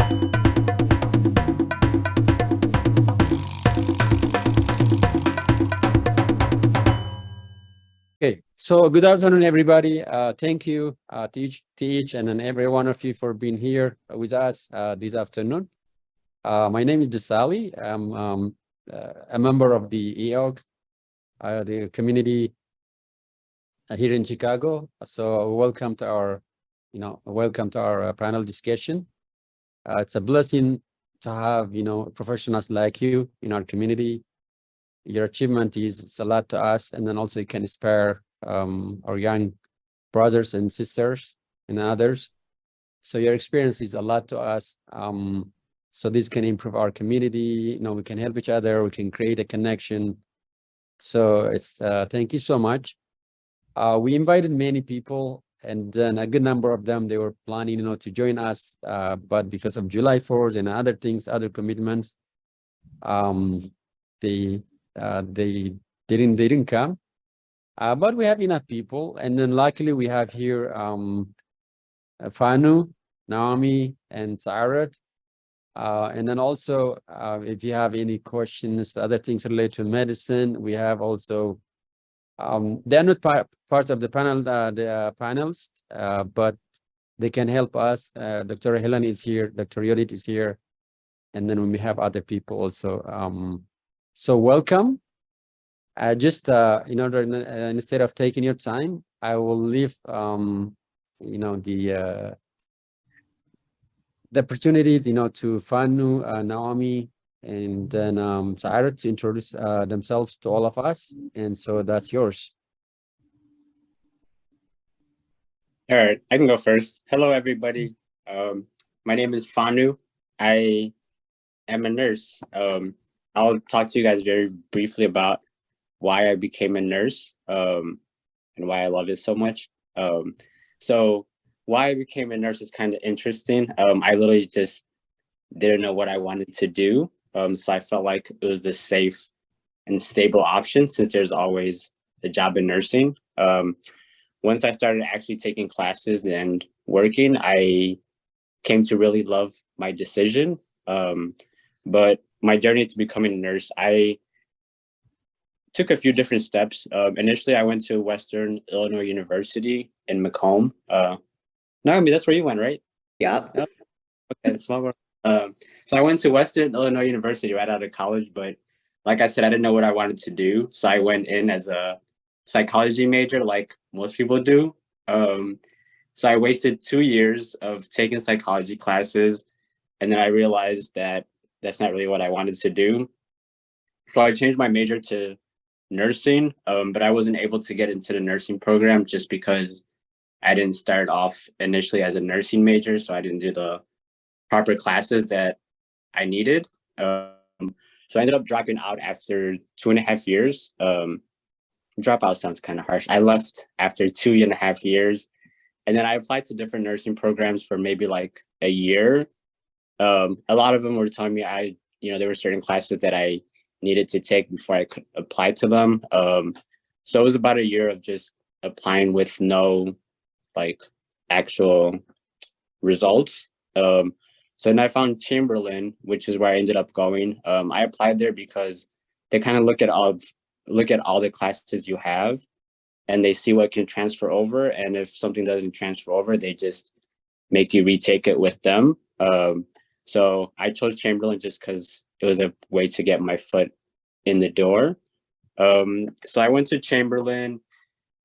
Okay, so good afternoon, everybody. Thank you, Teach, and then every one of you for being here with us this afternoon. My name is Desali. I'm a member of the EAOC, the community here in Chicago. So welcome to our, panel discussion. It's a blessing to have, professionals like you in our community. Your achievement is a lot to us, and then also it can inspire our young brothers and sisters and others. So your experience is a lot to us. So this can improve our community. We can help each other. We can create a connection. So it's thank you so much. We invited many people, and then a good number of them, they were planning, to join us, but because of July 4th and other things, other commitments, they didn't come. But we have enough people, and then luckily we have here Fanu, Naomi, and Sarat. And then also, if you have any questions, other things related to medicine, we have also. They're not part of the panel, the panelists, but they can help us. Dr. Helen is here, Dr. Yodit is here, and then we have other people also. So welcome. Just in order, instead of taking your time, I will leave the opportunity, to Fanu, Naomi, and then Saira to introduce themselves to all of us. And so that's yours. All right, I can go first. Hello, everybody. My name is Fanu. I am a nurse. I'll talk to you guys very briefly about why I became a nurse and why I love it so much. So why I became a nurse is kind of interesting. I literally just didn't know what I wanted to do. So I felt like it was the safe and stable option since there's always a job in nursing. Once I started actually taking classes and working, I came to really love my decision. But my journey to becoming a nurse, I took a few different steps. Initially, I went to Western Illinois University in Macomb. Naomi, that's where you went, right? Yep. Okay, small world. So I went to Western Illinois University right out of college, but like I said, I didn't know what I wanted to do. So I went in as a psychology major, like most people do. So I wasted 2 years of taking psychology classes, and then I realized that that's not really what I wanted to do. So I changed my major to nursing, but I wasn't able to get into the nursing program just because I didn't start off initially as a nursing major, so I didn't do the proper classes that I needed. So I ended up dropping out after 2.5 years. Dropout sounds kind of harsh. I left after 2.5 years, and then I applied to different nursing programs for maybe like a year. A lot of them were telling me there were certain classes that I needed to take before I could apply to them. So it was about a year of just applying with no like actual results. So then I found Chamberlain, which is where I ended up going. I applied there because they kind of look at all the classes you have, and they see what can transfer over. And if something doesn't transfer over, they just make you retake it with them. So I chose Chamberlain just because it was a way to get my foot in the door. So I went to Chamberlain,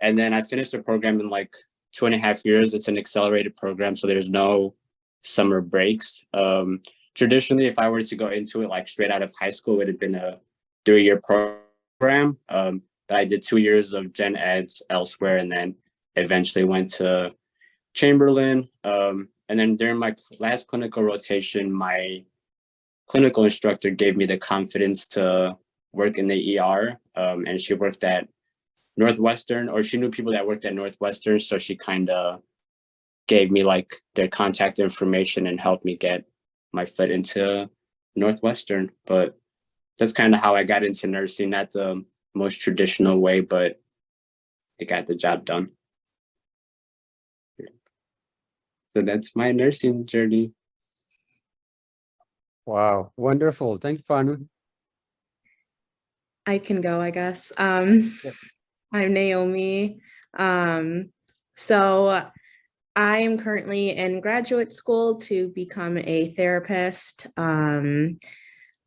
and then I finished the program in like 2.5 years. It's an accelerated program, so there's no summer breaks. Traditionally, if I were to go into it like straight out of high school, it would have been a 3-year program. But I did 2 years of gen eds elsewhere, and then eventually went to Chamberlain. And then during my last clinical rotation, my clinical instructor gave me the confidence to work in the ER. And she worked at Northwestern, or she knew people that worked at Northwestern. So she kind of gave me like their contact information and helped me get my foot into Northwestern. But that's kind of how I got into nursing. Not the most traditional way, but it got the job done. So that's my nursing journey. Wow, wonderful. Thank you, Fanu. I can go, I guess. Yep. I'm Naomi. So I am currently in graduate school to become a therapist.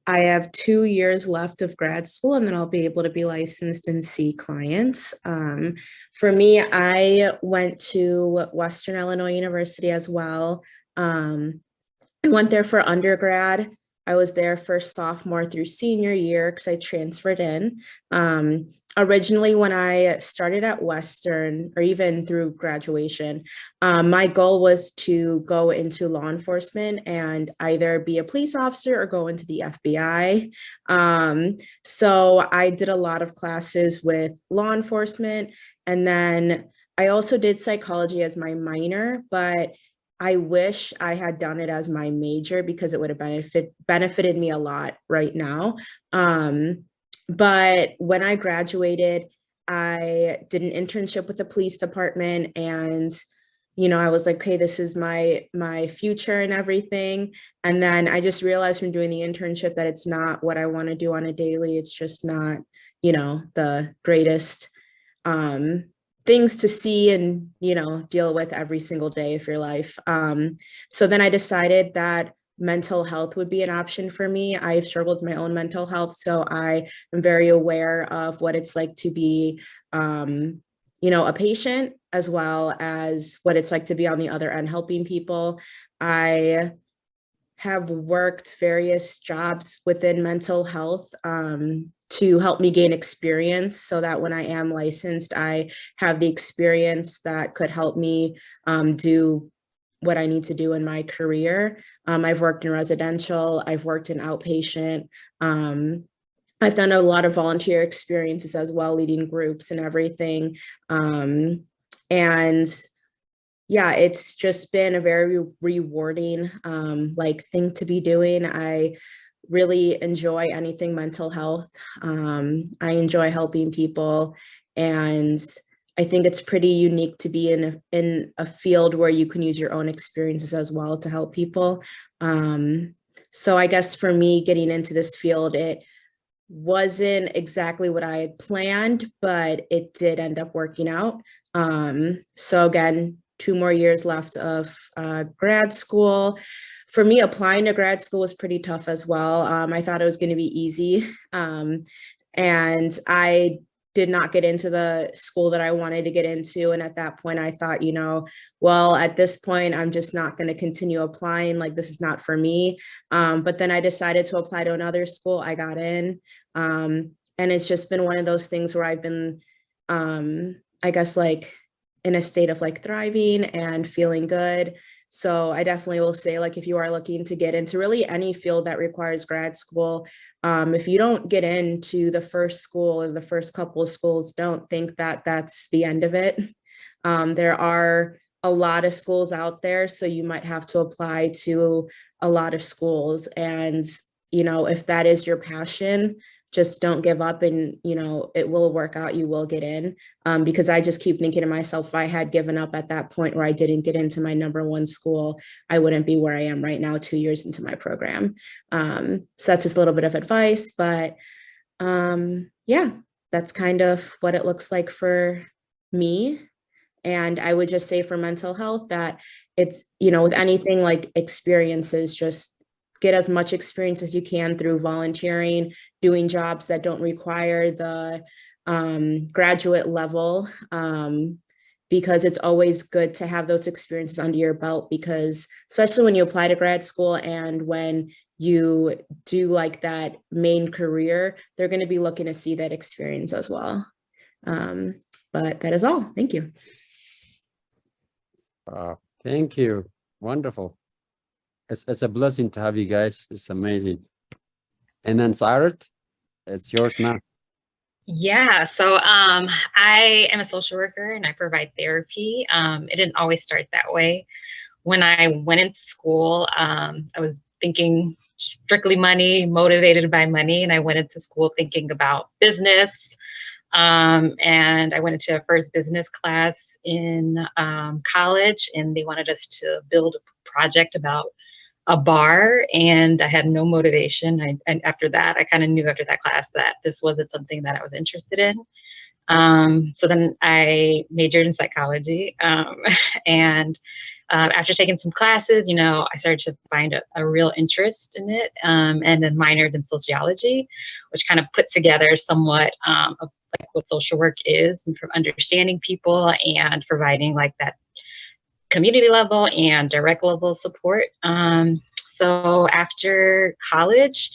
I have 2 years left of grad school, and then I'll be able to be licensed and see clients. For me, I went to Western Illinois University as well. I went there for undergrad. I was there for sophomore through senior year because I transferred in. Originally, when I started at Western, or even through graduation, my goal was to go into law enforcement and either be a police officer or go into the FBI. So I did a lot of classes with law enforcement, and then I also did psychology as my minor, but I wish I had done it as my major because it would have benefited me a lot right now. But when I graduated, I did an internship with the police department, and I was like, okay, this is my future and everything. And then I just realized from doing the internship that it's not what I want to do on a daily. It's just not, the greatest things to see and deal with every single day of your life. So then I decided that mental health would be an option for me. I've struggled with my own mental health, so I am very aware of what it's like to be a patient, as well as what it's like to be on the other end helping people. I have worked various jobs within mental health to help me gain experience so that when I am licensed, I have the experience that could help me do what I need to do in my career. I've worked in residential, I've worked in outpatient. I've done a lot of volunteer experiences as well, leading groups and everything. And yeah, it's just been a very rewarding thing to be doing. I really enjoy anything mental health. I enjoy helping people, and I think it's pretty unique to be in a field where you can use your own experiences as well to help people. So I guess for me, getting into this field, it wasn't exactly what I had planned, but it did end up working out. So again, 2 more years left of grad school. For me, applying to grad school was pretty tough as well. I thought it was going to be easy. And I did not get into the school that I wanted to get into. And at that point, I thought, well, at this point, I'm just not going to continue applying. Like, this is not for me. But then I decided to apply to another school. I got in. And it's just been one of those things where I've been, I guess, like in a state of like thriving and feeling good. So I definitely will say, like, if you are looking to get into really any field that requires grad school, if you don't get into the first school or the first couple of schools, don't think that that's the end of it. There are a lot of schools out there, so you might have to apply to a lot of schools. And, if that is your passion, just don't give up, and it will work out. You will get in, because I just keep thinking to myself, if I had given up at that point where I didn't get into my number one school, I wouldn't be where I am right now 2 years into my program. So that's just a little bit of advice, but yeah, that's kind of what it looks like for me. And I would just say for mental health that it's, with anything like experiences, just get as much experience as you can through volunteering, doing jobs that don't require the graduate level, because it's always good to have those experiences under your belt, because especially when you apply to grad school and when you do like that main career, they're going to be looking to see that experience as well. But that is all. Thank you. Thank you. Wonderful. It's a blessing to have you guys. It's amazing. And then Cyrus, it's yours now. Yeah, so I am a social worker and I provide therapy. It didn't always start that way. When I went into school, I was thinking strictly money, motivated by money, and I went into school thinking about business. And I went into a first business class in college, and they wanted us to build a project about a bar, and I had no motivation. And after that, I kind of knew after that class that this wasn't something that I was interested in. So then I majored in psychology, and after taking some classes, I started to find a real interest in it, and then minored in sociology, which kind of put together somewhat of like what social work is, and from understanding people and providing like that community level and direct level support. So after college,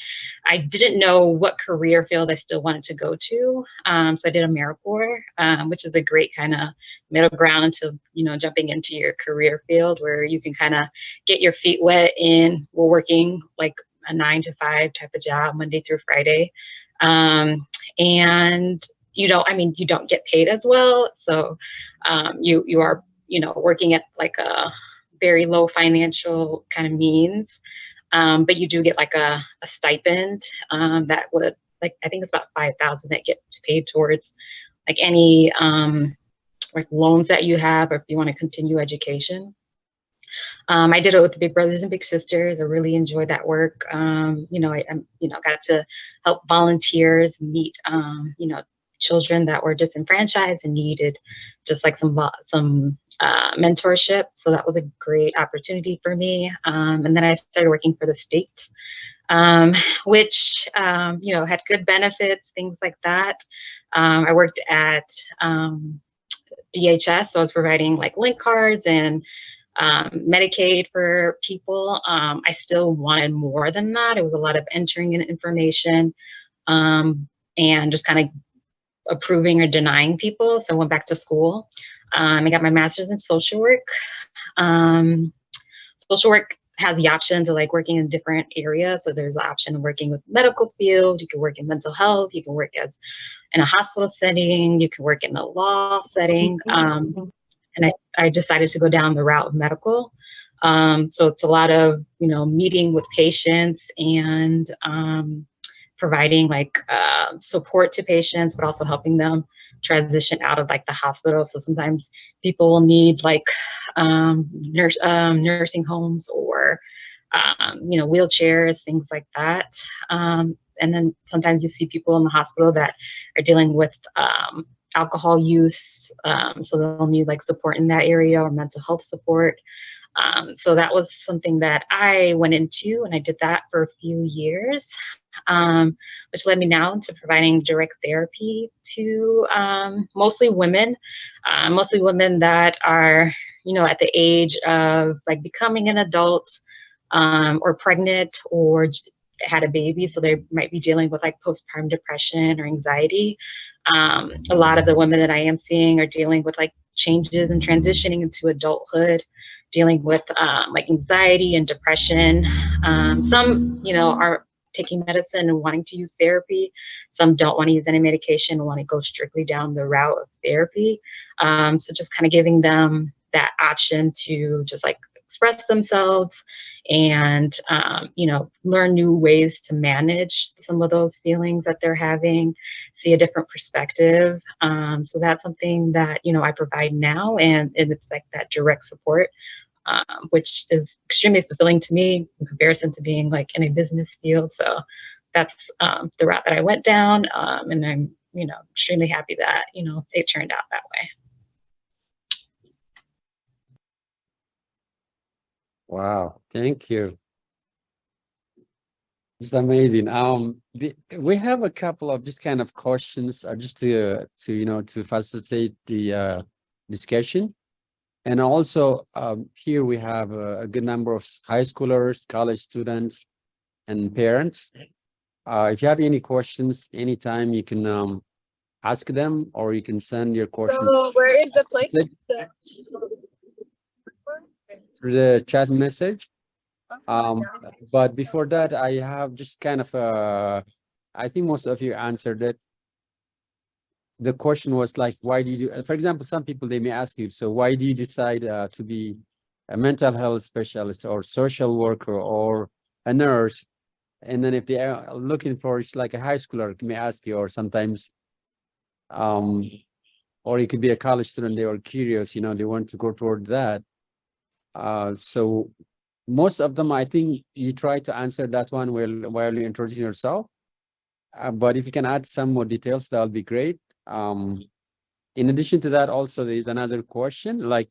I didn't know what career field I still wanted to go to. So I did AmeriCorps, which is a great kind of middle ground to, jumping into your career field where you can kind of get your feet wet in working like a 9-to-5 type of job, Monday through Friday. And you don't get paid as well. So you are, working at like a very low financial kind of means. But you do get like a stipend that would, like, I think it's about $5,000 that gets paid towards like any like loans that you have, or if you want to continue education. I did it with the Big Brothers and Big Sisters. I really enjoyed that work. I got to help volunteers meet, children that were disenfranchised and needed just like some mentorship. So that was a great opportunity for me. And then I started working for the state, which, had good benefits, things like that. I worked at DHS, so I was providing like link cards and Medicaid for people. I still wanted more than that. It was a lot of entering in information and just kind of approving or denying people. So I went back to school. I got my master's in social work. Social work has the option to like working in different areas. So there's the option of working with medical field. You can work in mental health. You can work in a hospital setting. You can work in a law setting. And I decided to go down the route of medical. So it's a lot of, meeting with patients and providing like support to patients, but also helping them transition out of like the hospital. So sometimes people will need like nursing homes or wheelchairs, things like that. And then sometimes you see people in the hospital that are dealing with alcohol use, so they'll need like support in that area or mental health support. So that was something that I went into, and I did that for a few years, which led me now into providing direct therapy to mostly women that are, at the age of like becoming an adult or pregnant or had a baby. So they might be dealing with like postpartum depression or anxiety. A lot of the women that I am seeing are dealing with like changes and transitioning into adulthood, dealing with like anxiety and depression. Some, are taking medicine and wanting to use therapy. Some don't want to use any medication and want to go strictly down the route of therapy. So just kind of giving them that option to just like express themselves and, learn new ways to manage some of those feelings that they're having, see a different perspective. So that's something that, I provide now, and it's like that direct support, which is extremely fulfilling to me in comparison to being like in a business field. So that's the route that I went down. And I'm, extremely happy that, it turned out that way. Wow, thank you. It's amazing. We have a couple of just kind of questions, just to facilitate the discussion, and also here we have a good number of high schoolers, college students, and parents. If you have any questions, anytime you can ask them, or you can send your questions. So where is the place? Through the chat message. But before that, I have just kind of I think most of you answered it. The question was like, why do you, for example, some people, they may ask you, so why do you decide to be a mental health specialist or social worker or a nurse? And then if they are looking for, it's like a high schooler may ask you, or sometimes or it could be a college student, they were curious, they want to go toward that. So most of them, I think you try to answer that one while you introduce yourself. But if you can add some more details, that'll be great. In addition to that, also there is another question, like,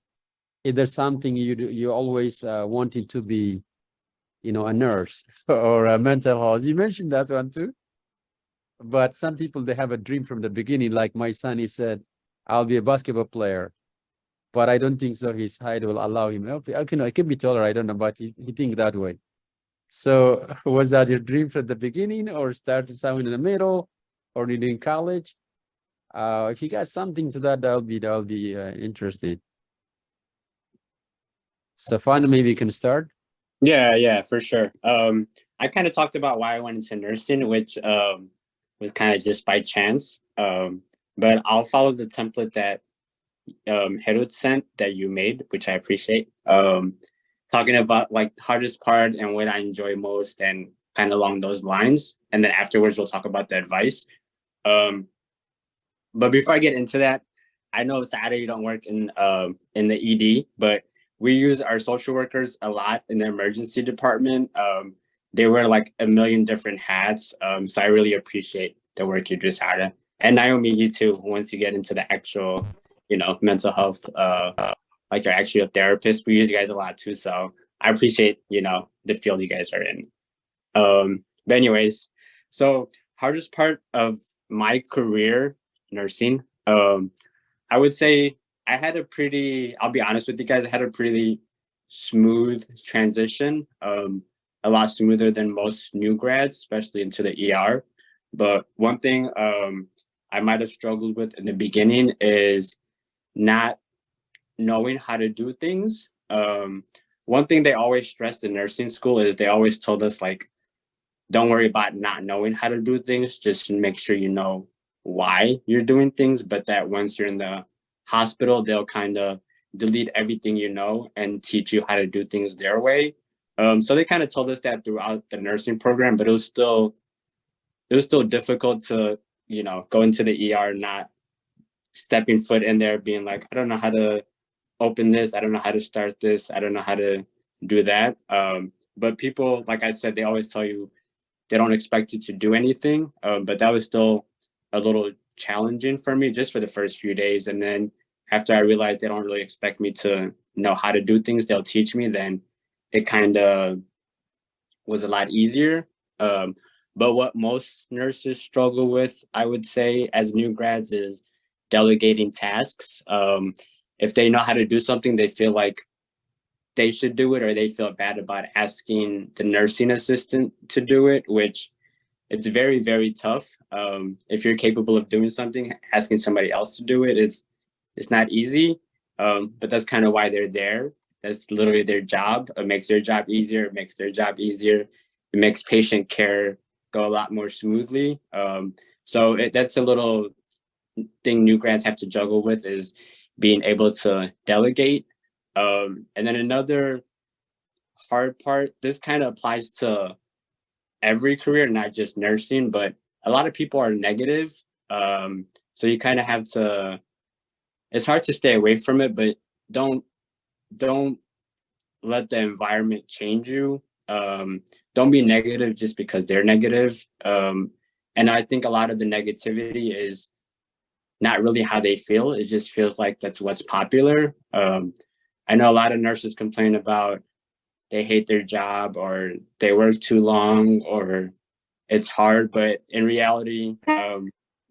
is there something you always wanted to be, a nurse or a mental health? You mentioned that one too. But some people, they have a dream from the beginning. Like my son, he said, I'll be a basketball player. But I don't think so his height will allow him. Okay, it can be taller, I don't know, but he think that way. So was that your dream from the beginning, or started somewhere in the middle, or in college? If you got something to that, that'll be interesting. So fun, maybe you can start. Yeah, for sure. I kind of talked about why I went into nursing, which was kind of just by chance. But I'll follow the template that Herod sent that you made, which I appreciate. Talking about like hardest part and what I enjoy most and kind of along those lines. And then afterwards we'll talk about the advice. But before I get into that, I know Saturday you don't work in the ED, but we use our social workers a lot in the emergency department. They wear like a million different hats. So I really appreciate the work you do, Sarah. And Naomi, you too, once you get into the actual, mental health, like you're actually a therapist. We use you guys a lot too. So I appreciate, the field you guys are in. But anyways, so hardest part of my career, nursing, I would say I'll be honest with you guys, I had a pretty smooth transition, a lot smoother than most new grads, especially into the ER. But one thing I might have struggled with in the beginning is not knowing how to do things. One thing they always stressed in nursing school is they always told us, like, don't worry about not knowing how to do things, just make sure you know why you're doing things, but that once you're in the hospital, they'll kind of delete everything you know and teach you how to do things their way. So they kind of told us that throughout the nursing program, but it was still difficult to, go into the ER, not stepping foot in there, being like, I don't know how to open this. I don't know how to start this. I don't know how to do that. But people, like I said, they always tell you they don't expect you to do anything. But that was still a little challenging for me just for the first few days. And then after I realized they don't really expect me to know how to do things, they'll teach me, then it kind of was a lot easier. But what most nurses struggle with, I would say, as new grads is delegating tasks. If they know how to do something, they feel like they should do it, or they feel bad about asking the nursing assistant to do it, which it's very, very tough. If you're capable of doing something, asking somebody else to do it it's not easy. But that's kind of why they're there. That's literally their job. It makes their job easier. It makes their job easier. It makes patient care go a lot more smoothly. So that's a little thing new grads have to juggle with, is being able to delegate. And then another hard part, this kind of applies to every career, not just nursing, but a lot of people are negative. So you kind of have to, it's hard to stay away from it, but don't let the environment change you. Don't be negative just because they're negative. And I think a lot of the negativity is not really how they feel. It just feels like that's what's popular. I know a lot of nurses complain about they hate their job, or they work too long, or it's hard. But in reality,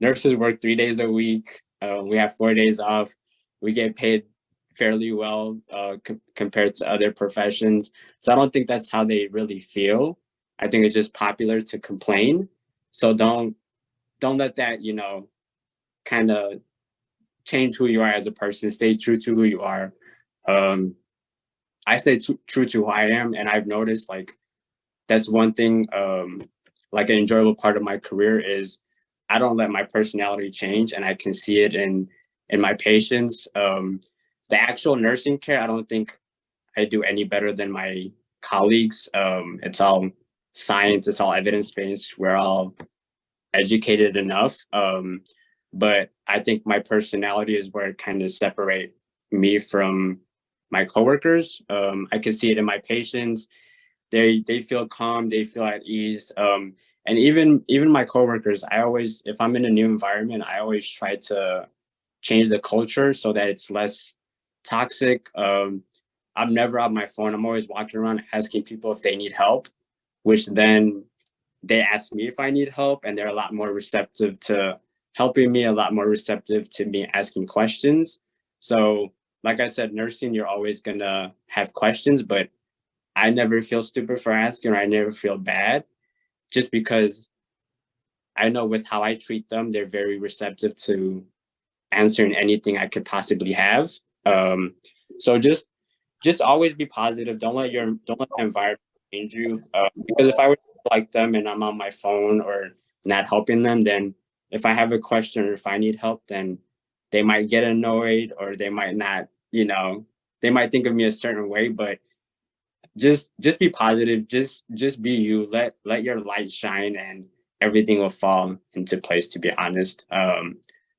nurses work 3 days a week. We have 4 days off. We get paid fairly well compared to other professions. So I don't think that's how they really feel. I think it's just popular to complain. So don't let that, kind of change who you are as a person. Stay true to who you are. I stay true to who I am, and I've noticed, like, that's one thing, like, an enjoyable part of my career is I don't let my personality change, and I can see it in my patients. The actual nursing care, I don't think I do any better than my colleagues. It's all science, it's all evidence-based. We're all educated enough. But I think my personality is where it kind of separate me from my coworkers. I can see it in my patients. they feel calm, they feel at ease. And even my coworkers, I always, if I'm in a new environment, I always try to change the culture so that it's less toxic. I'm never on my phone. I'm always walking around asking people if they need help, which then they ask me if I need help, and they're a lot more receptive to helping me, a lot more receptive to me asking questions. So, like I said, nursing, you're always gonna have questions, but I never feel stupid for asking, or I never feel bad, just because I know with how I treat them, they're very receptive to answering anything I could possibly have. So just always be positive. Don't let the environment change you. Because if I were like them and I'm on my phone or not helping them, then if I have a question or if I need help, then they might get annoyed, or they might not, they might think of me a certain way. But just be positive. Just be you. Let your light shine, and everything will fall into place, to be honest.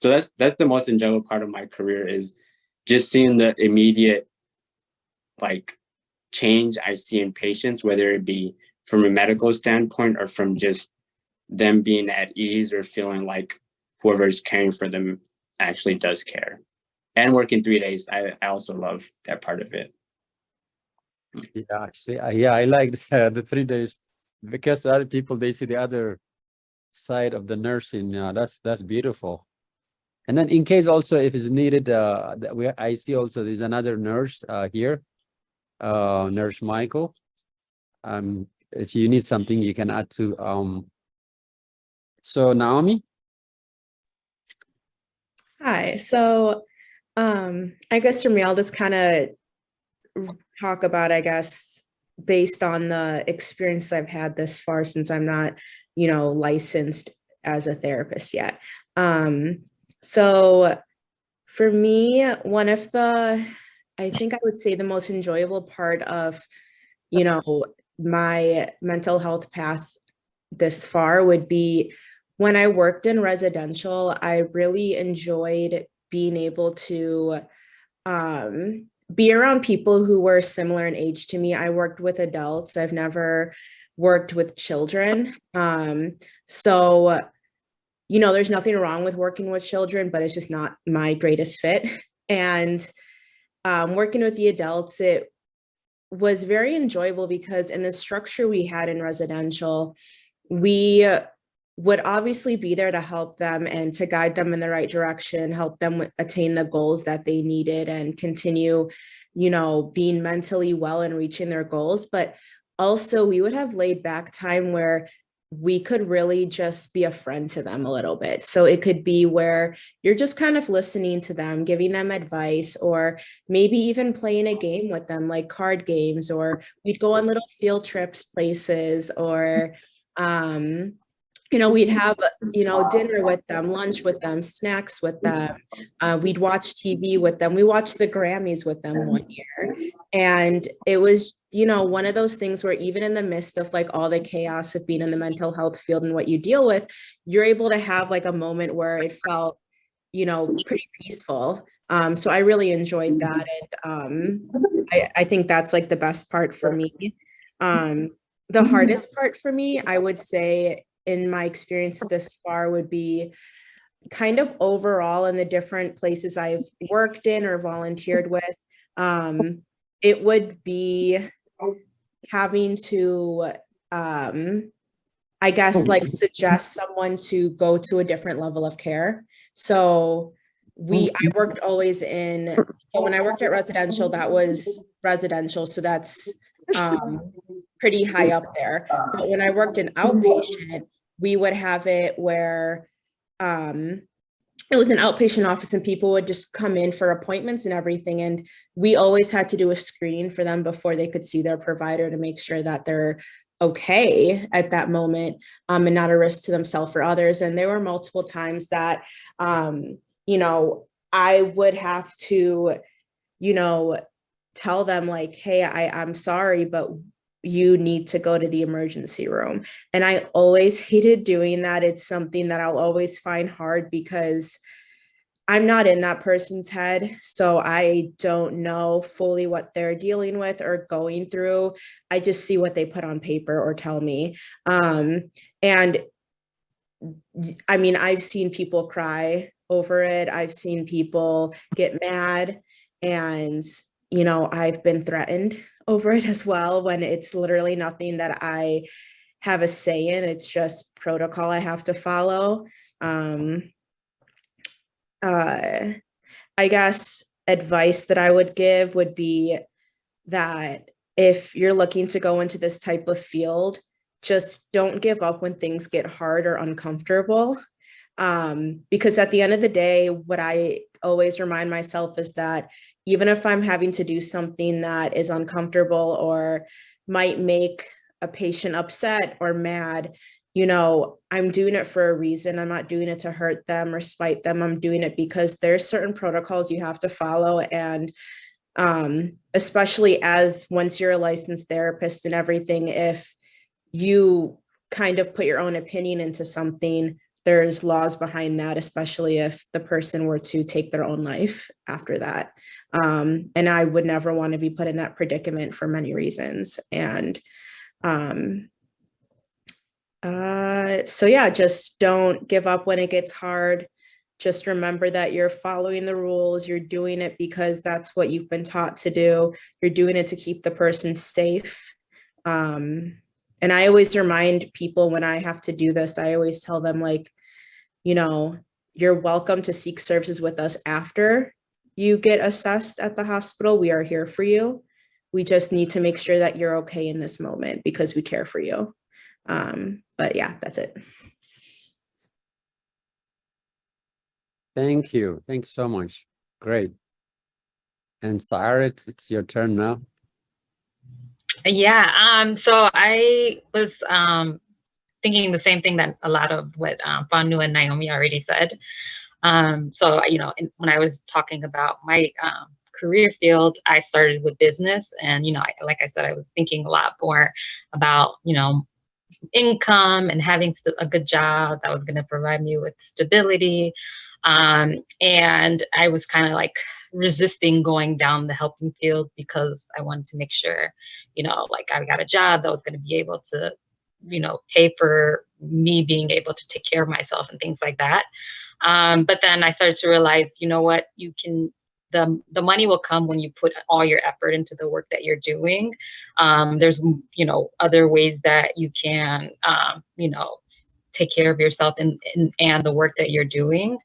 So that's the most enjoyable part of my career, is just seeing the immediate change I see in patients, whether it be from a medical standpoint or from just them being at ease or feeling like whoever's caring for them actually does care. And working 3 days, I also love that part of it. Yeah, actually, yeah, I like the 3 days, because other people, they see the other side of the nursing. That's beautiful. And then in case also if it's needed, I see also there's another nurse here, Nurse Michael. If you need something, you can add to. So Naomi. Hi. So I guess for me, I'll just kind of talk about, I guess, based on the experience I've had this far, since I'm not, licensed as a therapist yet. So for me, I think I would say the most enjoyable part of, my mental health path this far would be when I worked in residential. I really enjoyed being able to be around people who were similar in age to me. I worked with adults. I've never worked with children. So, there's nothing wrong with working with children, but it's just not my greatest fit. And working with the adults, it was very enjoyable, because in the structure we had in residential, we would obviously be there to help them and to guide them in the right direction, help them attain the goals that they needed, and continue, being mentally well and reaching their goals. But also we would have laid back time where we could really just be a friend to them a little bit. So it could be where you're just kind of listening to them, giving them advice, or maybe even playing a game with them, like card games, or we'd go on little field trips places, or we'd have, dinner with them, lunch with them, snacks with them. We'd watch TV with them. We watched the Grammys with them one year. And it was, one of those things where even in the midst of all the chaos of being in the mental health field and what you deal with, you're able to have a moment where it felt, pretty peaceful. So I really enjoyed that. And I think that's the best part for me. The hardest part for me, I would say, in my experience this far, would be kind of overall in the different places I've worked in or volunteered with. It would be having to, I guess, suggest someone to go to a different level of care. So I worked always so when I worked at residential, that was residential. So that's pretty high up there. But when I worked in outpatient, we would have it where it was an outpatient office and people would just come in for appointments and everything. And we always had to do a screening for them before they could see their provider to make sure that they're okay at that moment, and not a risk to themselves or others. And there were multiple times that, I would have to, tell them hey, I'm sorry, but you need to go to the emergency room. And I always hated doing that. It's something that I'll always find hard, because I'm not in that person's head, so I don't know fully what they're dealing with or going through. I just see what they put on paper or tell me. And I mean, I've seen people cry over it. I've seen people get mad, and, you know, I've been threatened over it as well, when it's literally nothing that I have a say in. It's just protocol I have to follow. I guess advice that I would give would be that if you're looking to go into this type of field, just don't give up when things get hard or uncomfortable. Because at the end of the day, what I always remind myself is that even if I'm having to do something that is uncomfortable or might make a patient upset or mad, you know, I'm doing it for a reason. I'm not doing it to hurt them or spite them. I'm doing it because there's certain protocols you have to follow. And especially as once you're a licensed therapist and everything, if you kind of put your own opinion into something, there's laws behind that, especially if the person were to take their own life after that. And I would never want to be put in that predicament for many reasons. And so yeah, just don't give up when it gets hard. Just remember that you're following the rules. You're doing it because that's what you've been taught to do. You're doing it to keep the person safe. And I always remind people when I have to do this, I always tell them, like, you know, you're welcome to seek services with us after you get assessed at the hospital. We are here for you. We just need to make sure that you're okay in this moment because we care for you. But yeah, that's it. Thank you. Thanks so much. Great. And Cyrus, it's your turn now. Yeah, so I was thinking the same thing that a lot of what Banu and Naomi already said. So, you know, when I was talking about my career field, I started with business. And, you know, like I said, I was thinking a lot more about, you know, income and having a good job that was going to provide me with stability. And I was kind of like resisting going down the helping field because I wanted to make sure, you know, like I got a job that was going to be able to, you know, pay for me being able to take care of myself and things like that. But then I started to realize, you know what, you can, the money will come when you put all your effort into the work that you're doing. There's, you know, other ways that you can, you know, take care of yourself and the work that you're doing.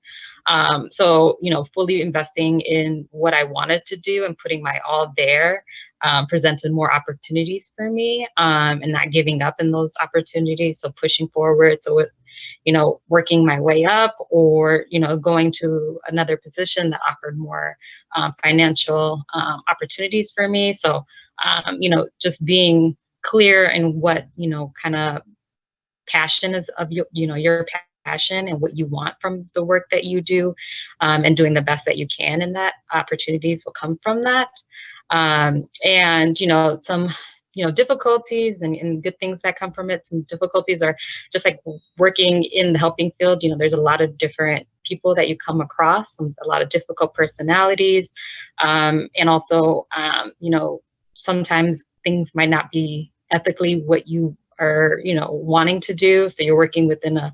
So, you know, fully investing in what I wanted to do and putting my all there presented more opportunities for me, and not giving up in those opportunities. So pushing forward. So, you know, working my way up, or, you know, going to another position that offered more financial opportunities for me. So, you know, just being clear in what, you know, kind of passion is of your, you know, your passion and what you want from the work that you do, and doing the best that you can, and that opportunities will come from that. And, you know, some, you know, difficulties and good things that come from it. Some difficulties are just like working in the helping field. You know, there's a lot of different people that you come across, a lot of difficult personalities. And also, you know, sometimes things might not be ethically what you are, you know, wanting to do. So you're working within a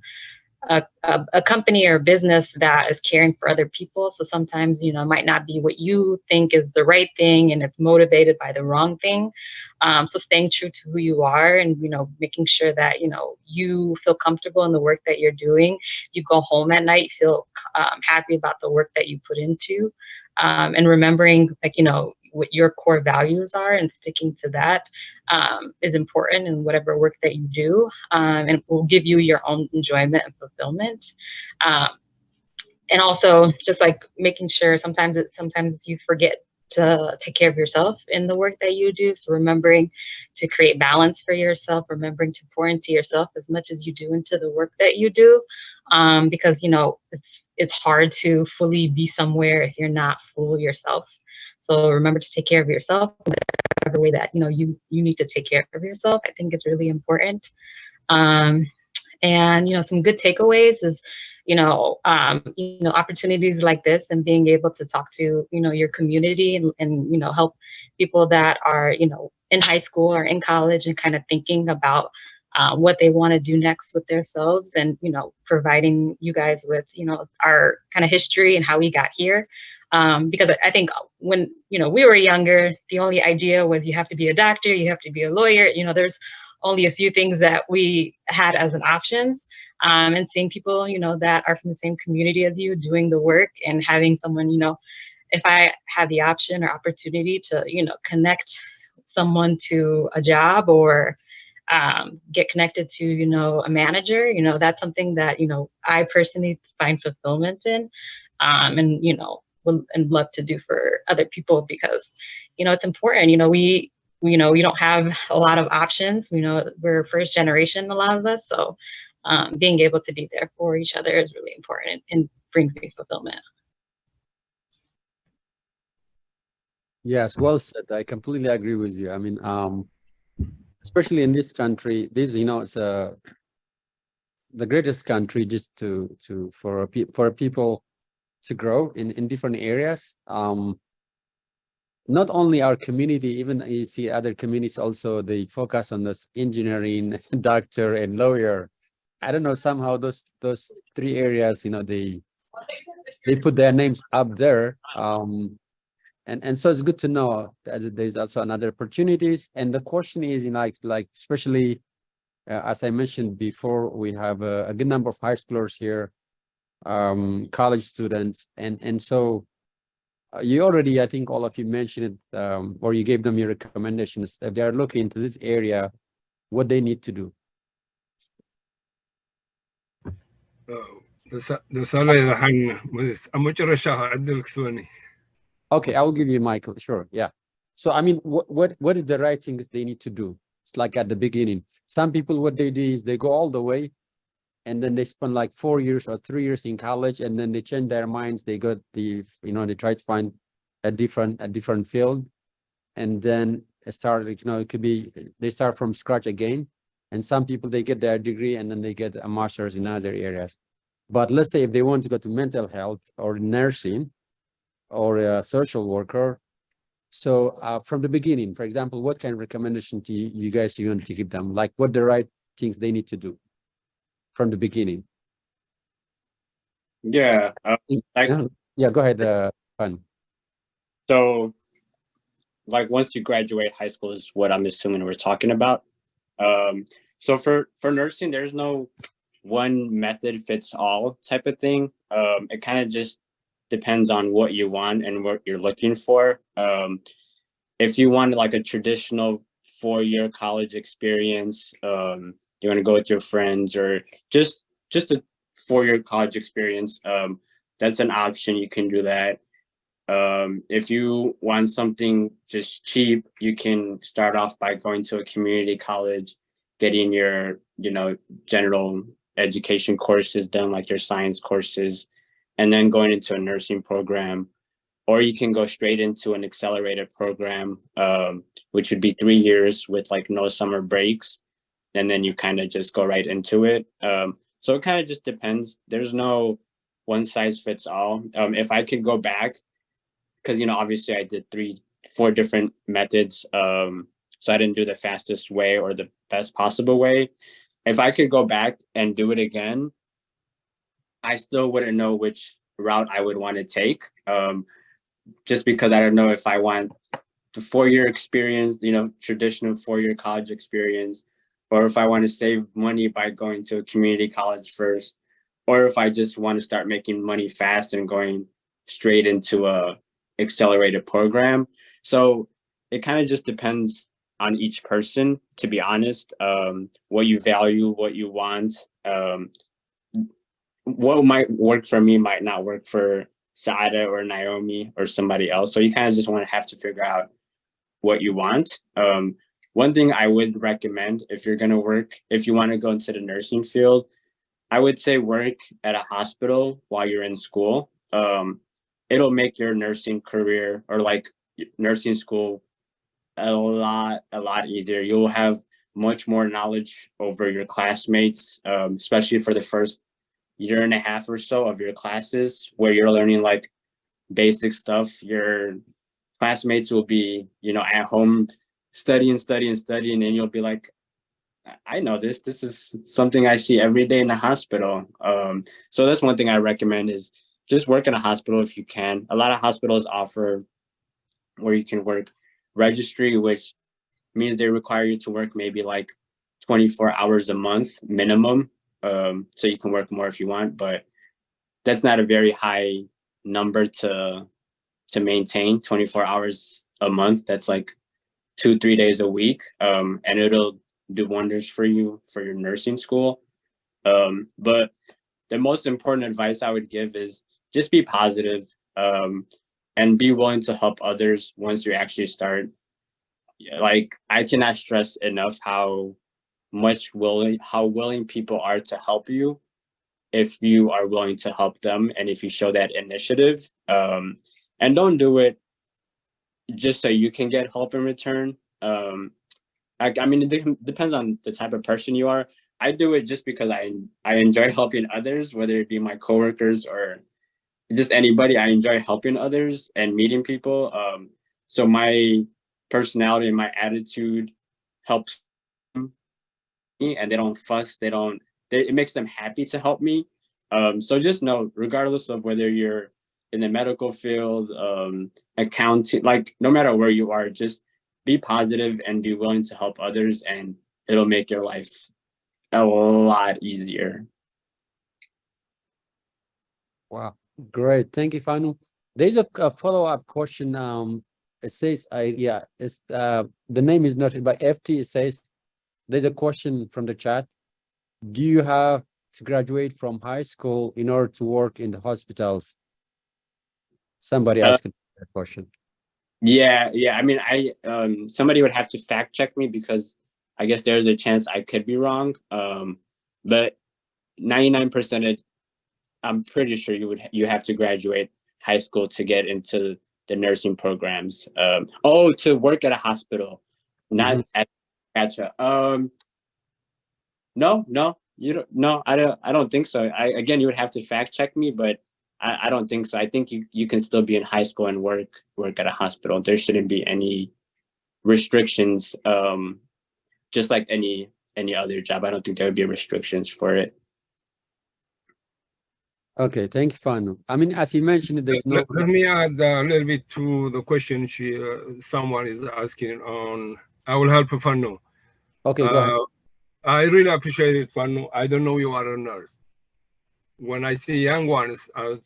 company or a business that is caring for other people. So sometimes, you know, it might not be what you think is the right thing, and it's motivated by the wrong thing. So staying true to who you are, and, you know, making sure that, you know, you feel comfortable in the work that you're doing. You go home at night, feel happy about the work that you put into, and remembering, like, you know, what your core values are and sticking to that is important in whatever work that you do, and it will give you your own enjoyment and fulfillment. And also just like making sure sometimes you forget to take care of yourself in the work that you do. So remembering to create balance for yourself, remembering to pour into yourself as much as you do into the work that you do. Because, you know, it's hard to fully be somewhere if you're not full yourself. So remember to take care of yourself in whatever way that, you know, you need to take care of yourself. I think it's really important. And, you know, some good takeaways is, opportunities like this and being able to talk to, your community and help people that are, in high school or in college and kind of thinking about what they want to do next with themselves, and, providing you guys with, our kind of history and how we got here. Because I think when, we were younger, the only idea was you have to be a doctor, you have to be a lawyer. There's only a few things that we had as an options. And seeing people, that are from the same community as you doing the work and having someone, if I have the option or opportunity to, connect someone to a job or get connected to, a manager, that's something that, I personally find fulfillment in, and, and love to do for other people, because, it's important. We don't have a lot of options. We're first generation, a lot of us. So being able to be there for each other is really important and brings me fulfillment. Yes, well said. I completely agree with you. I mean, especially in this country, it's the greatest country just for people to grow in different areas. Not only our community, even you see other communities also, they focus on this engineering, doctor, and lawyer. I don't know, somehow those three areas, they put their names up there. And so it's good to know as there's also another opportunities. And the question is, like especially as I mentioned before, we have a good number of high schoolers here, college students, and so you already, I think all of you mentioned it, or you gave them your recommendations. If they are looking into this area, what they need to do. Okay, I will give you Michael. Sure, yeah. So I mean, what is the right things they need to do? It's like at the beginning. Some people, what they do is they go all the way, and then they spend like 4 years or 3 years in college, and then they change their minds. They got they try to find a different field, and then start. It could be they start from scratch again. And some people, they get their degree and then they get a master's in other areas. But let's say if they want to go to mental health or nursing or a social worker, so from the beginning, for example, what kind of recommendation do you guys want to give them? Like what the right things they need to do from the beginning? Yeah. Yeah, go ahead, Pan. So, like once you graduate high school is what I'm assuming we're talking about. So for nursing, there's no one method fits all type of thing. It kind of just depends on what you want and what you're looking for. If you want like a traditional 4-year college experience, you want to go with your friends, or just a 4-year college experience, that's an option. You can do that. If you want something just cheap, you can start off by going to a community college, getting your, general education courses done, like your science courses, and then going into a nursing program. Or you can go straight into an accelerated program, which would be 3 years with like no summer breaks. And then you kind of just go right into it. So it kind of just depends. There's no one size fits all. If I could go back, because, obviously I did 3-4 different methods. So I didn't do the fastest way or the best possible way. If I could go back and do it again, I still wouldn't know which route I would want to take. Just because I don't know if I want the 4-year experience, traditional 4-year college experience, or if I want to save money by going to a community college first, or if I just want to start making money fast and going straight into a accelerated program. So it kind of just depends on each person, to be honest, what you value, what you want. What might work for me might not work for Saada or Naomi or somebody else. So you kind of just want to have to figure out what you want. One thing I would recommend if you're going to work, if you want to go into the nursing field, I would say work at a hospital while you're in school. It'll make your nursing career or like nursing school a lot easier. You'll have much more knowledge over your classmates, especially for the first, year and a half or so of your classes where you're learning like basic stuff. Your classmates will be, you know, at home studying, and you'll be like, I know this. This is something I see every day in the hospital. So that's one thing I recommend is just work in a hospital if you can. A lot of hospitals offer where you can work registry, which means they require you to work maybe like 24 hours a month minimum. So you can work more if you want, but that's not a very high number to maintain. 24 hours a month. That's like 2-3 days a week. And it'll do wonders for you for your nursing school. But the most important advice I would give is just be positive, and be willing to help others once you actually start. Like, I cannot stress enough how willing people are to help you if you are willing to help them and if you show that initiative. And don't do it just so you can get help in return. I mean, it depends on the type of person you are. I do it just because I enjoy helping others, whether it be my coworkers or just anybody. I enjoy helping others and meeting people. So my personality and my attitude helps me, and they don't fuss. It makes them happy to help me. So just know, regardless of whether you're in the medical field, accounting, like no matter where you are, just be positive and be willing to help others, and it'll make your life a lot easier. Wow, great. Thank you, Fanu. There's a follow-up question. It says, it's the name is noted by FT. It says, there's a question from the chat. Do you have to graduate from high school in order to work in the hospitals? Somebody asked that question. Yeah. I mean, somebody would have to fact check me because I guess there's a chance I could be wrong. But 99%, I'm pretty sure you have to graduate high school to get into the nursing programs. To work at a hospital, not at gotcha. No, you don't. No, I don't think so. Again, you would have to fact check me, but I don't think so. I think you can still be in high school and work at a hospital. There shouldn't be any restrictions. Just like any other job, I don't think there would be restrictions for it. Okay, thank you, Fanu. I mean, as you mentioned, there's no. Let me add a little bit to the question someone is asking on. I will help Fanu. Okay, go ahead. I really appreciate it, Fanu. I don't know you are a nurse. When I see young ones as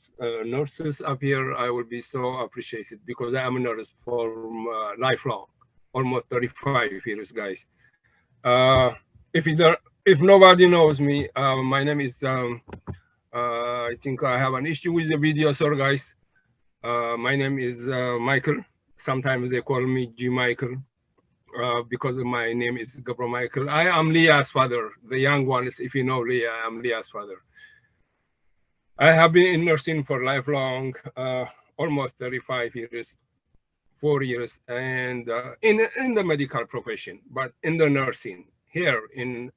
nurses up here, I will be so appreciated because I am a nurse for lifelong, almost 35 years, guys. If nobody knows me, my name is. I think I have an issue with the video, sorry guys. My name is Michael. Sometimes they call me G. Michael because my name is Gabro Michael. I am Leah's father. The young ones, if you know Leah, I am Leah's father. I have been in nursing for lifelong, almost 35 years, 4 years, and in the medical profession, but in the nursing. Here in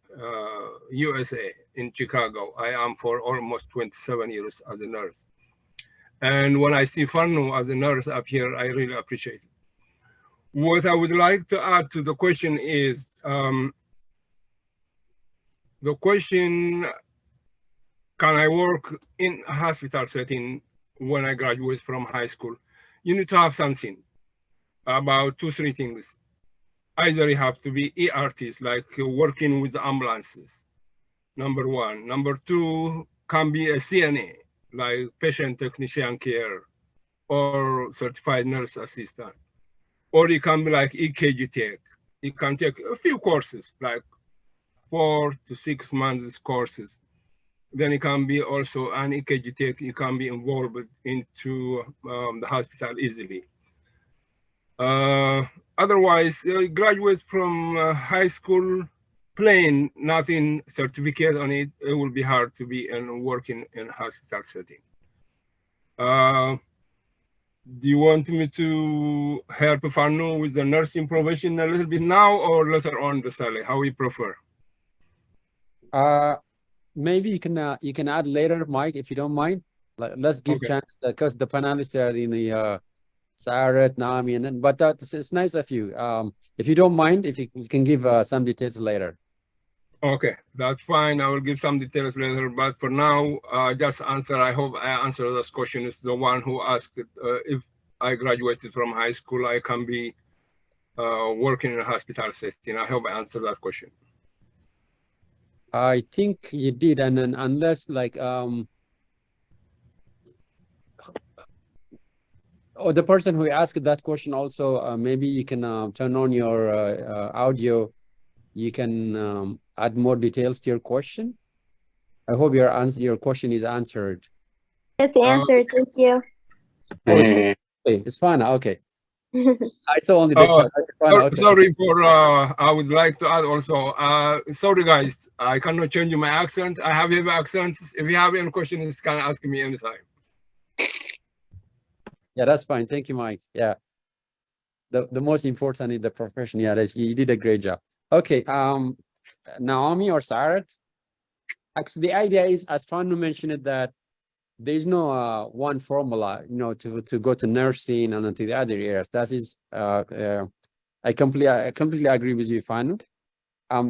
USA, in Chicago, I am for almost 27 years as a nurse. And when I see Fanu as a nurse up here, I really appreciate it. What I would like to add to the question is, the question, can I work in a hospital setting when I graduate from high school? You need to have something about 2-3 things. Either you have to be ERTs, like working with ambulances, number one. Number two, can be a CNA, like patient technician care or certified nurse assistant. Or you can be like EKG tech. You can take a few courses, like 4 to 6 months courses. Then you can be also an EKG tech. You can be involved into the hospital easily. Otherwise, graduate from high school, plain, nothing certificate on it, it will be hard to be and working in hospital setting. Do you want me to help Fanu with the nursing profession a little bit now or later on, the Saleh? How we prefer? maybe you can add later, Mike, if you don't mind. Let's give Okay. chance because the panelists are in the Sarat, Naomi, and then, but it's nice of you. If you don't mind, if you can give some details later. Okay, that's fine. I will give some details later, but for now, just answer. I hope I answer this question. Is the one who asked if I graduated from high school, I can be working in a hospital setting. I hope I answered that question. I think you did, and then unless like or the person who asked that question also, maybe you can turn on your audio. You can add more details to your question. I hope your question is answered. It's answered. Thank you. Oh, it's fine. Okay. I saw only the chat. Okay. Sorry for, I would like to add also, sorry guys, I cannot change my accent. I have heavy accent. If you have any questions, can ask me anytime. Yeah, that's fine. Thank you, Mike. Yeah. The most important is the profession. Yeah, you did a great job. Okay. Naomi or Sarat? Actually, the idea is, as Fanu mentioned it, that there's no one formula, to go to nursing and to the other areas. That is, I completely agree with you, Fanu.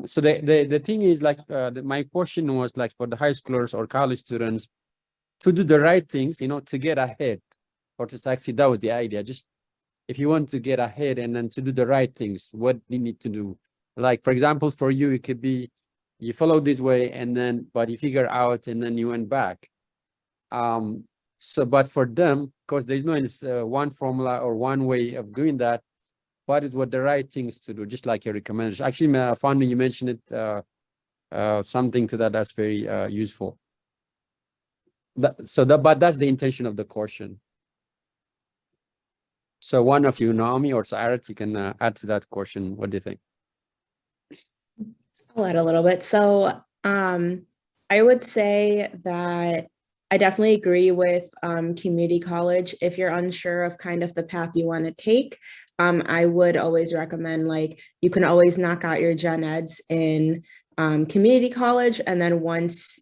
So the thing is, like, my question was like for the high schoolers or college students to do the right things, to get ahead or to succeed. That was the idea. Just if you want to get ahead and then to do the right things, what you need to do. Like, for example, for you, it could be you follow this way and then, but you figure out and then you went back. But for them, because there's no one formula or one way of doing that, what the right things to do, just like your recommendation. Actually, Fanu, you mentioned it, something to that's very useful. But that's the intention of the question. So one of you, Naomi or Sarat, you can add to that question. What do you think? I'll add a little bit. So I would say that I definitely agree with community college. If you're unsure of kind of the path you want to take, I would always recommend, like, you can always knock out your gen eds in community college. And then once,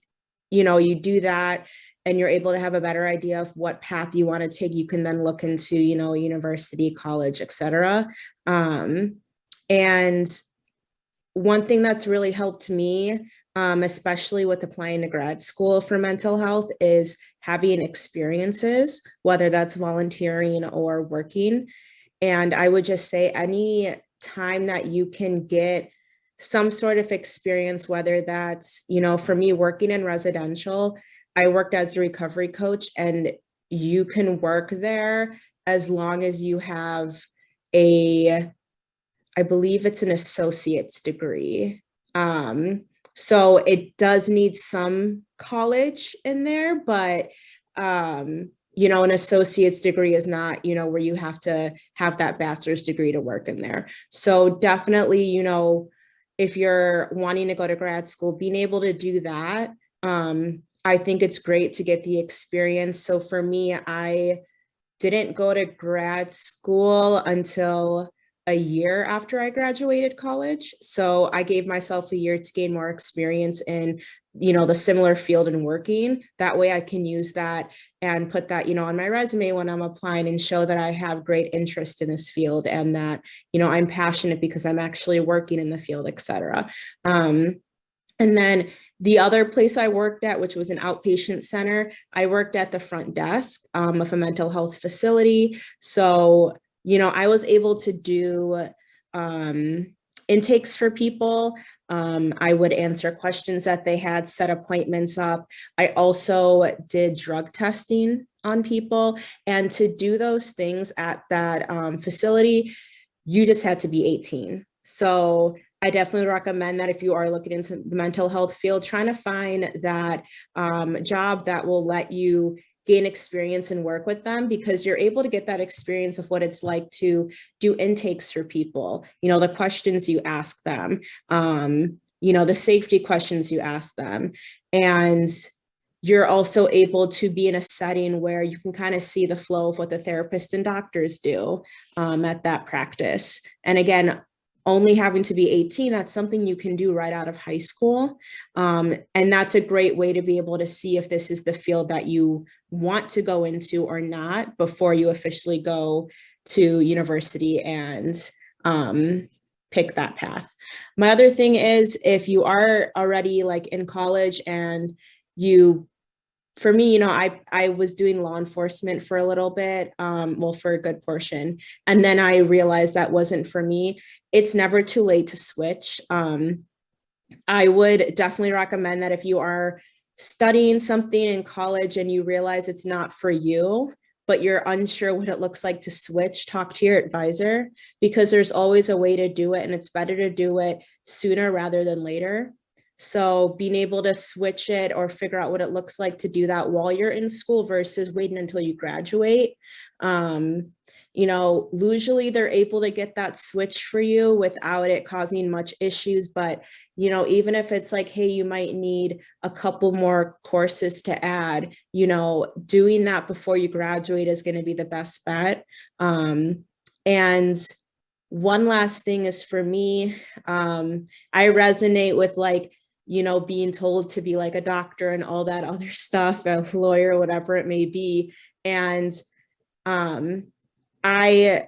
you do that and you're able to have a better idea of what path you want to take, you can then look into, university, college, etc. And one thing that's really helped me, especially with applying to grad school for mental health, is having experiences, whether that's volunteering or working. And I would just say any time that you can get some sort of experience, whether that's, for me, working in residential, I worked as a recovery coach, and you can work there as long as you have I believe it's an associate's degree. So it does need some college in there, but an associate's degree is not, where you have to have that bachelor's degree to work in there. So definitely, if you're wanting to go to grad school, being able to do that, I think it's great to get the experience. So for me, I didn't go to grad school until a year after I graduated college. So I gave myself a year to gain more experience in, the similar field and working. That way I can use that and put that, on my resume when I'm applying and show that I have great interest in this field and that, I'm passionate because I'm actually working in the field, et cetera. And then the other place I worked at, which was an outpatient center, I worked at the front desk of a mental health facility. So, I was able to do intakes for people. I would answer questions that they had, set appointments up. I also did drug testing on people. And to do those things at that facility, you just had to be 18. So I definitely recommend that if you are looking into the mental health field, trying to find that job that will let you gain experience and work with them, because you're able to get that experience of what it's like to do intakes for people, the questions you ask them, the safety questions you ask them. And you're also able to be in a setting where you can kind of see the flow of what the therapists and doctors do at that practice. And again, only having to be 18, that's something you can do right out of high school. And that's a great way to be able to see if this is the field that you want to go into or not before you officially go to university and pick that path. My other thing is, if you are already like in college and for me, you know, I was doing law enforcement for a little bit, well, for a good portion. And then I realized that wasn't for me. It's never too late to switch. I would definitely recommend that if you are studying something in college and you realize it's not for you, but you're unsure what it looks like to switch, talk to your advisor, because there's always a way to do it, and it's better to do it sooner rather than later. So being able to switch it or figure out what it looks like to do that while you're in school versus waiting until you graduate. You know, usually they're able to get that switch for you without it causing much issues. But, you know, even if it's like, hey, you might need a couple more courses to add, you know, doing that before you graduate is going to be the best bet. And one last thing is, for me, I resonate with like, you know, being told to be like a doctor and all that other stuff, a lawyer, whatever it may be. And I,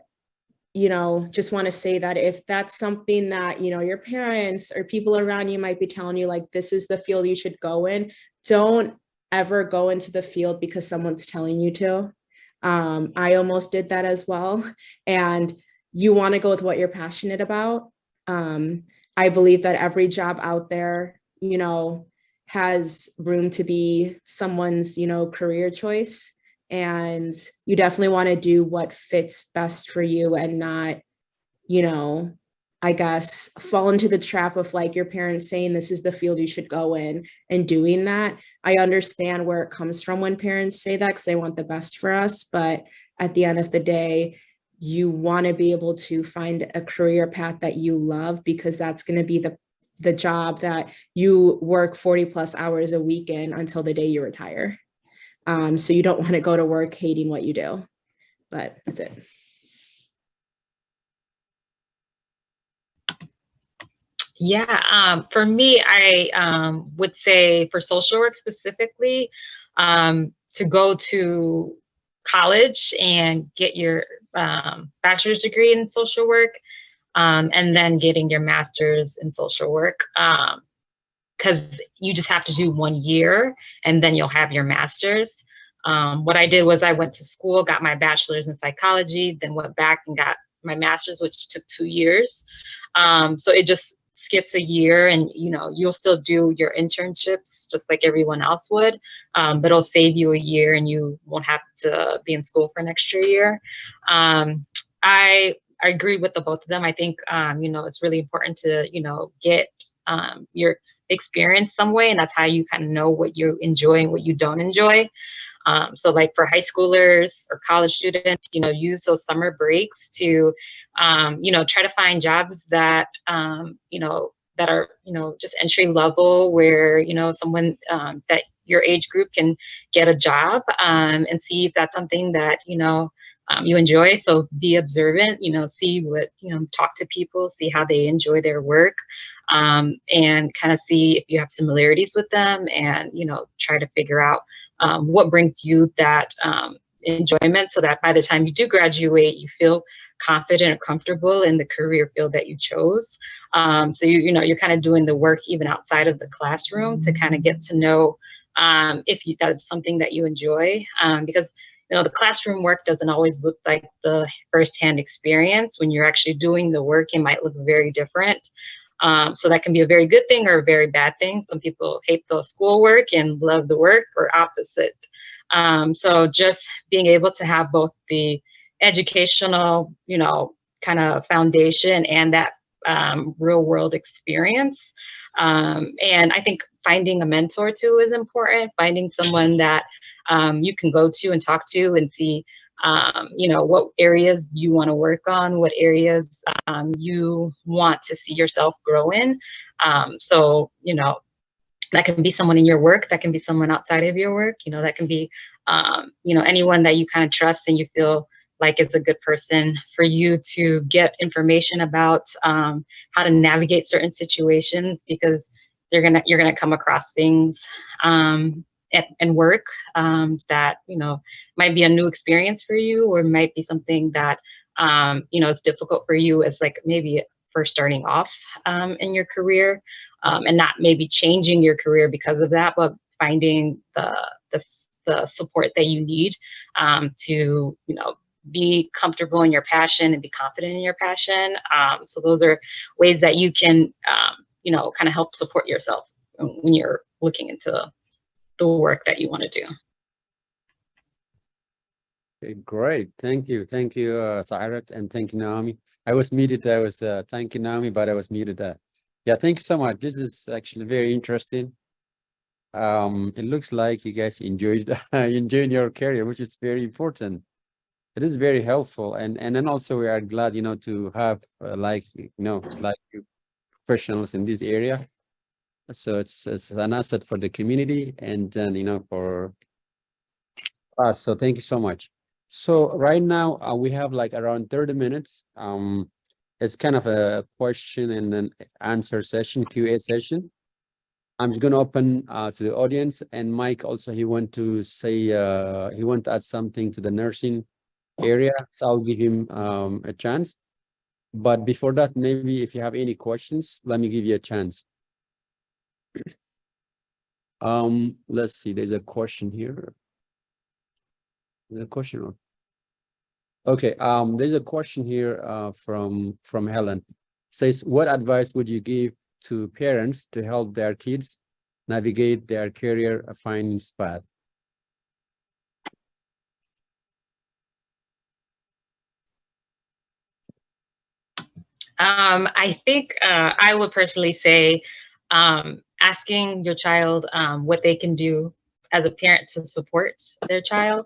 you know, just want to say that if that's something that, you know, your parents or people around you might be telling you, like, this is the field you should go in, don't ever go into the field because someone's telling you to. I almost did that as well. And you want to go with what you're passionate about. I believe that every job out there, you know, has room to be someone's, you know, career choice. And you definitely want to do what fits best for you and not, you know, I guess, fall into the trap of like your parents saying this is the field you should go in and doing that. I understand where it comes from when parents say that because they want the best for us. But at the end of the day, you want to be able to find a career path that you love, because that's going to be the job that you work 40 plus hours a week in until the day you retire. So you don't want to go to work hating what you do, but that's it. Yeah, for me, I would say for social work specifically, to go to college and get your bachelor's degree in social work, and then getting your master's in social work, because you just have to do 1 year and then you'll have your master's. What I did was I went to school, got my bachelor's in psychology, then went back and got my master's, which took 2 years. So it just skips a year, and you know, you'll still do your internships just like everyone else would, but it'll save you a year and you won't have to be in school for an extra year. I agree with the both of them. I think, you know, it's really important to, you know, get your experience some way, and that's how you kind of know what you enjoy and what you don't enjoy. So like for high schoolers or college students, you know, use those summer breaks to, you know, try to find jobs that, you know, that are, you know, just entry level, where, you know, someone that your age group can get a job, and see if that's something that, you know, you enjoy. So be observant, you know, see what, you know, talk to people, see how they enjoy their work, and kind of see if you have similarities with them, and, you know, try to figure out what brings you that enjoyment, so that by the time you do graduate, you feel confident or comfortable in the career field that you chose. So you know, you're kind of doing the work even outside of the classroom to kind of get to know if that is something that you enjoy, because you know, the classroom work doesn't always look like the firsthand experience. When you're actually doing the work, it might look very different. So that can be a very good thing or a very bad thing. Some people hate the schoolwork and love the work, or opposite. So just being able to have both the educational, you know, kind of foundation and that real world experience. And I think finding a mentor too is important. Finding someone that you can go to and talk to and see, you know, what areas you want to work on, what areas you want to see yourself grow in. So, you know, that can be someone in your work, that can be someone outside of your work, you know, that can be, you know, anyone that you kind of trust and you feel like is a good person for you to get information about how to navigate certain situations, because you're gonna come across things and work that, you know, might be a new experience for you, or might be something that you know, it's difficult for you as like maybe first starting off in your career, and not maybe changing your career because of that, but finding the support that you need to, you know, be comfortable in your passion and be confident in your passion. So those are ways that you can, you know, kind of help support yourself when you're looking into the work that you want to do. Okay, great. Thank you. Thank you, Sairat, and thank you, Naomi. I was muted. I was thank you, Naomi, but I was muted. Yeah, thank you so much. This is actually very interesting. It looks like you guys enjoyed enjoying your career, which is very important. It is very helpful, and then also we are glad, you know, to have like, you know, like you professionals in this area. So it's an asset for the community, and then, you know, for us. So thank you so much. So right now we have like around 30 minutes. It's kind of a question and an answer session, Q&A session. I'm just gonna open to the audience, and Mike also, he want to say he want to add something to the nursing area, so I'll give him a chance. But before that, maybe if you have any questions, let me give you a chance. Let's see, there's a question here. There's a question. Okay, there's a question here from Helen. Says, what advice would you give to parents to help their kids navigate their career finding path? I think I would personally say asking your child what they can do as a parent to support their child.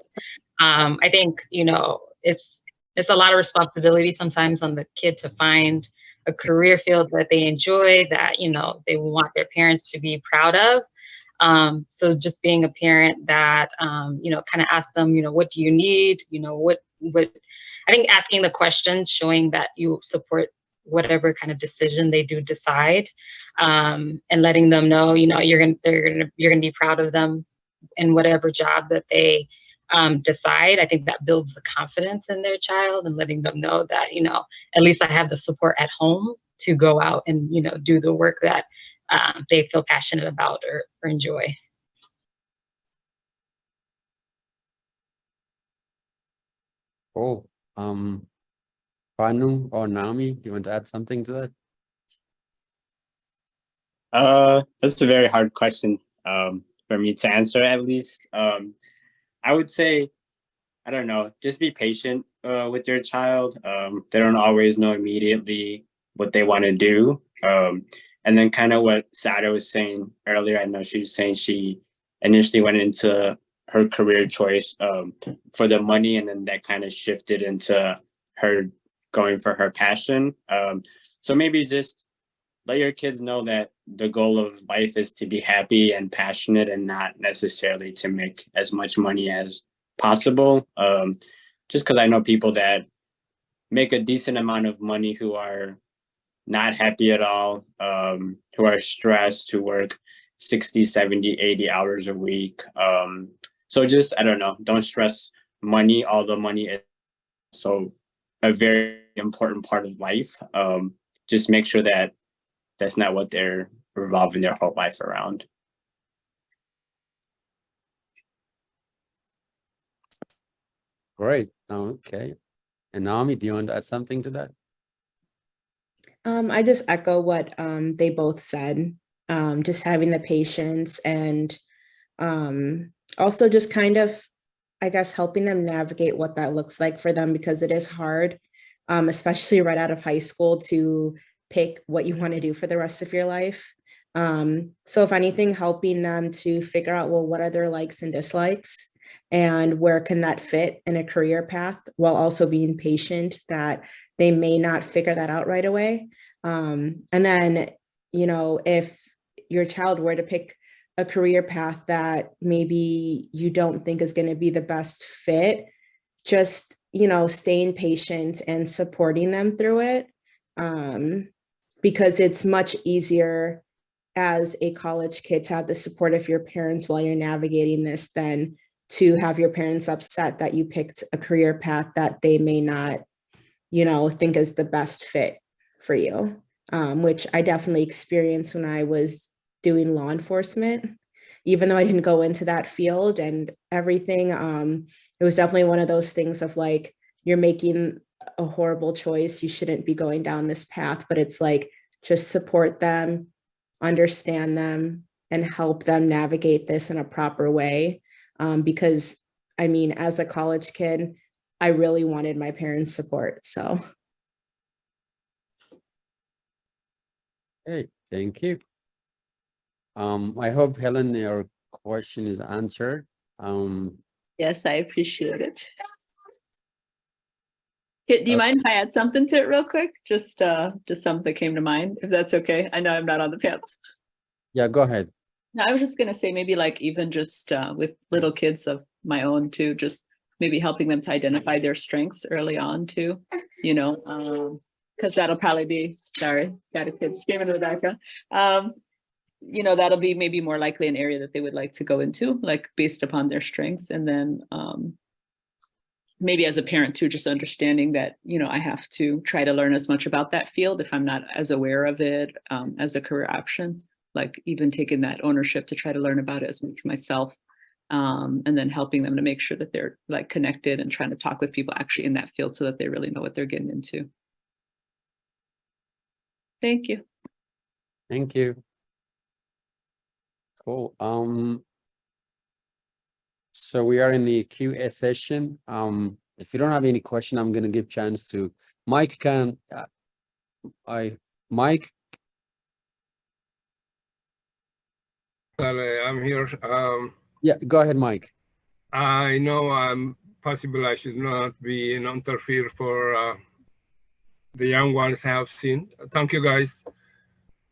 I think, you know, it's a lot of responsibility sometimes on the kid to find a career field that they enjoy, that, you know, they want their parents to be proud of. So just being a parent that, you know, kind of ask them, you know, what do you need? You know, what I think asking the questions, showing that you support whatever kind of decision they do decide, and letting them know, you know, you're gonna be proud of them in whatever job that they decide. I think that builds the confidence in their child, and letting them know that, you know, at least I have the support at home to go out and, you know, do the work that they feel passionate about or enjoy. Cool. Panu or Naomi, you want to add something to that? That's a very hard question for me to answer, at least. I would say, I don't know, just be patient with your child. They don't always know immediately what they want to do. And then kind of what Sada was saying earlier, I know she was saying she initially went into her career choice for the money, and then that kind of shifted into her going for her passion. So maybe just let your kids know that the goal of life is to be happy and passionate, and not necessarily to make as much money as possible. Just because I know people that make a decent amount of money who are not happy at all, who are stressed, who work 60, 70, 80 hours a week. So just, I don't know, don't stress money, although money is so a very important part of life. Just make sure that that's not what they're revolving their whole life around. Great. Okay. And Naomi, do you want to add something to that? I just echo what they both said. Just having the patience, and also just kind of, I guess, helping them navigate what that looks like for them, because it is hard, especially right out of high school, to pick what you want to do for the rest of your life. So if anything, helping them to figure out, well, what are their likes and dislikes, and where can that fit in a career path, while also being patient that they may not figure that out right away. And then, you know, if your child were to pick a career path that maybe you don't think is going to be the best fit, just staying patient and supporting them through it, because it's much easier as a college kid to have the support of your parents while you're navigating this than to have your parents upset that you picked a career path that they may not, think is the best fit for you, which I definitely experienced when I was doing law enforcement. Even though I didn't go into that field and everything, it was definitely one of those things of like, you're making a horrible choice. You shouldn't be going down this path, but it's like, just support them, understand them, and help them navigate this in a proper way. Because I mean, as a college kid, I really wanted my parents' support, so. Hey, thank you. I hope, Helen, your question is answered. Yes, I appreciate it. Do you mind if I add something to it real quick? Just something that came to mind, if that's okay. I know I'm not on the panel. Yeah, go ahead. No, I was just gonna say maybe like even just with little kids of my own too, just maybe helping them to identify their strengths early on too, because that'll probably be, sorry, got a kid screaming in the background. That'll be maybe more likely an area that they would like to go into, like based upon their strengths. And then maybe as a parent too, just understanding that, I have to try to learn as much about that field if I'm not as aware of it as a career option, like even taking that ownership to try to learn about it as much myself. And then helping them to make sure that they're like connected and trying to talk with people actually in that field so that they really know what they're getting into. Thank you. Thank you. Cool. So we are in the QA session. If you don't have any question, I'm going to give chance to Mike. Mike? I'm here. Yeah, go ahead, Mike. I know possible I should not be interfere for the young ones I have seen. Thank you guys.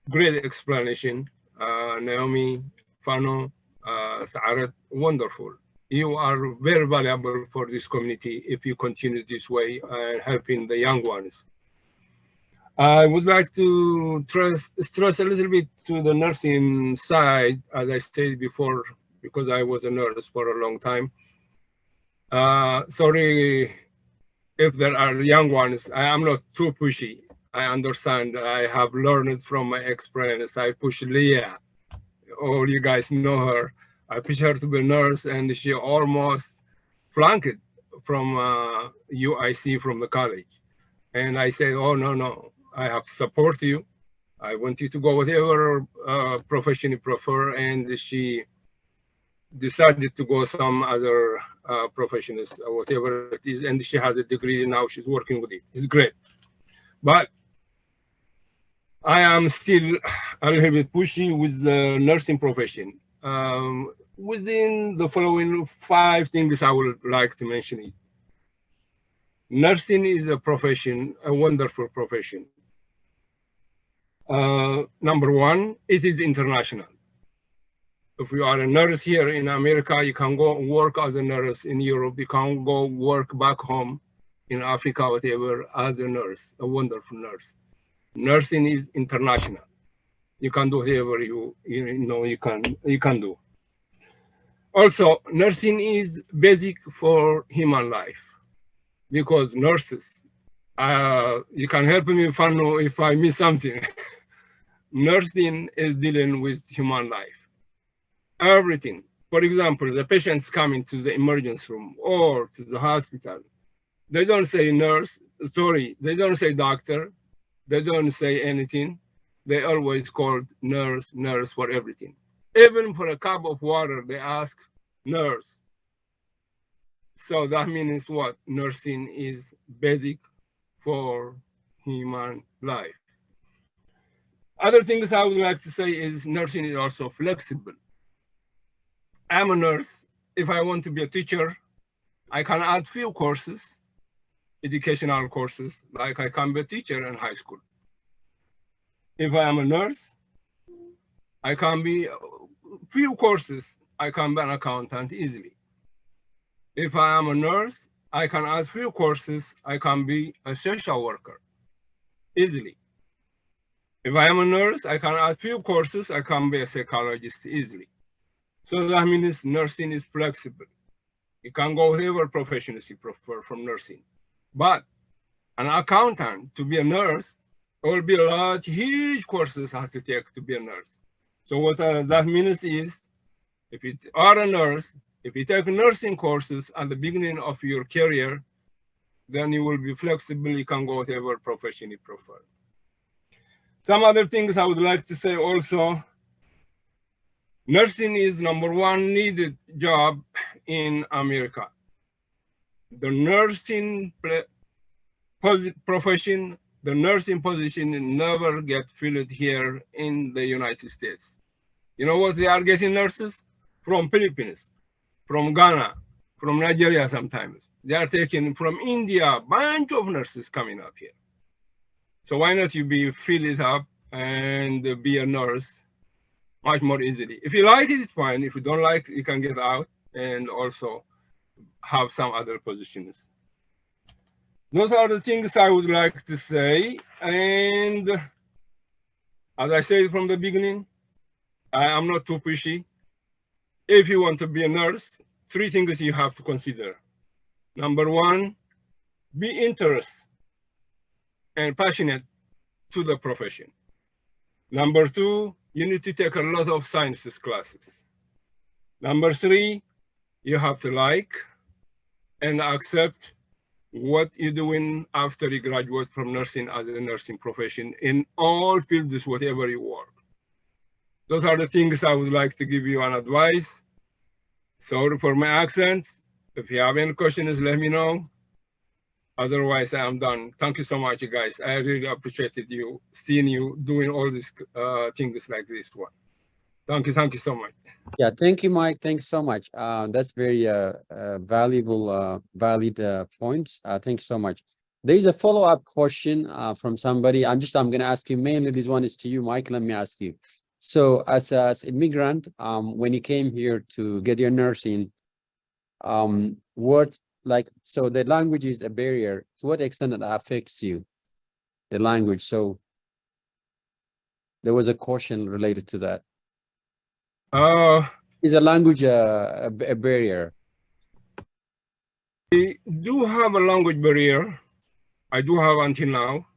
Great explanation. Naomi, Fano, Saarat, wonderful. You are very valuable for this community if you continue this way and helping the young ones. I would like to stress a little bit to the nursing side, as I said before, because I was a nurse for a long time. Sorry if there are young ones. I am not too pushy. I understand. I have learned from my experience. I push Leah. All you guys know her. I push her to be a nurse, and she almost flunked from UIC from the college. And I said, oh, no, I have to support you. I want you to go whatever profession you prefer. And she decided to go some other professions, whatever it is. And she has a degree, now she's working with it. It's great. But I am still a little bit pushy with the nursing profession. Within the following 5 things I would like to mention it. Nursing is a profession, a wonderful profession. Number one, it is international. If you are a nurse here in America, you can go work as a nurse in Europe. You can go work back home in Africa, whatever, as a nurse, a wonderful nurse. Nursing is international. You can do whatever you can do. Also, nursing is basic for human life, because nurses, you can help me if I miss something. Nursing is dealing with human life. Everything. For example, the patients coming to the emergency room or to the hospital. They don't say nurse, sorry, they don't say doctor. They don't say anything. They always call nurse, nurse for everything. Even for a cup of water, they ask nurse. So that means what? Nursing is basic for human life. Other things I would like to say is nursing is also flexible. I'm a nurse. If I want to be a teacher, I can add few courses, educational courses, like I can be a teacher in high school. If I am a nurse, I can be few courses, I can be an accountant easily. If I am a nurse, I can add few courses, I can be a social worker easily. If I am a nurse, I can add few courses, I can be a psychologist easily. So that means nursing is flexible. You can go whatever profession you prefer from nursing. But an accountant, to be a nurse, there will be a lot, huge courses has to take to be a nurse. So what that means is, if you are a nurse, if you take nursing courses at the beginning of your career, then you will be flexible, you can go whatever profession you prefer. Some other things I would like to say also, nursing is #1 needed job in America. The nursing profession, the nursing position never get filled here in the United States. You know what they are getting nurses? From Philippines, from Ghana, from Nigeria sometimes. They are taking from India, a bunch of nurses coming up here. So why not you fill it up and be a nurse much more easily. If you like it, it's fine. If you don't like it, you can get out and also have some other positions. Those are the things I would like to say. And as I said from the beginning, I am not too pushy. If you want to be a nurse, 3 things you have to consider. #1, be interested and passionate to the profession. #2, you need to take a lot of sciences classes. #3, you have to like and accept what you're doing after you graduate from nursing as a nursing profession in all fields, whatever you work. Those are the things I would like to give you an advice. Sorry for my accent. If you have any questions, let me know. Otherwise, I am done. Thank you so much, you guys. I really appreciated you, seeing you doing all these things like this one. Thank you so much. Yeah, thank you, Mike. Thanks so much. That's very valuable, valid points. Thank you so much. There is a follow-up question from somebody. I'm going to ask you mainly. This one is to you, Mike. Let me ask you. So, as immigrant, when you came here to get your nursing, so the language is a barrier. To what extent it affects you, the language? So there was a question related to that. Is a language a barrier? I do have a language barrier. I do have until now,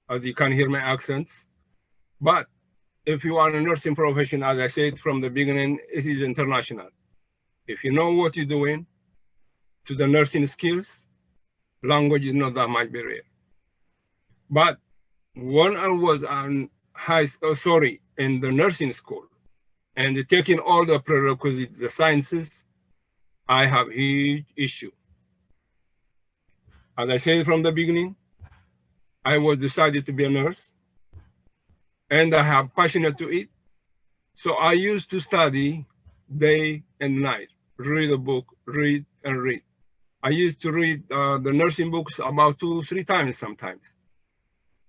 as you can hear my accents. But if you are a nursing profession, as I said from the beginning, it is international. If you know what you're doing, to the nursing skills, language is not that much barrier. But when I was in in the nursing school and taking all the prerequisites, the sciences, I have a huge issue. As I said from the beginning, I was decided to be a nurse and I have passionate to it. So I used to study day and night, read a book, read and read. I used to read the nursing books about 2-3 times sometimes.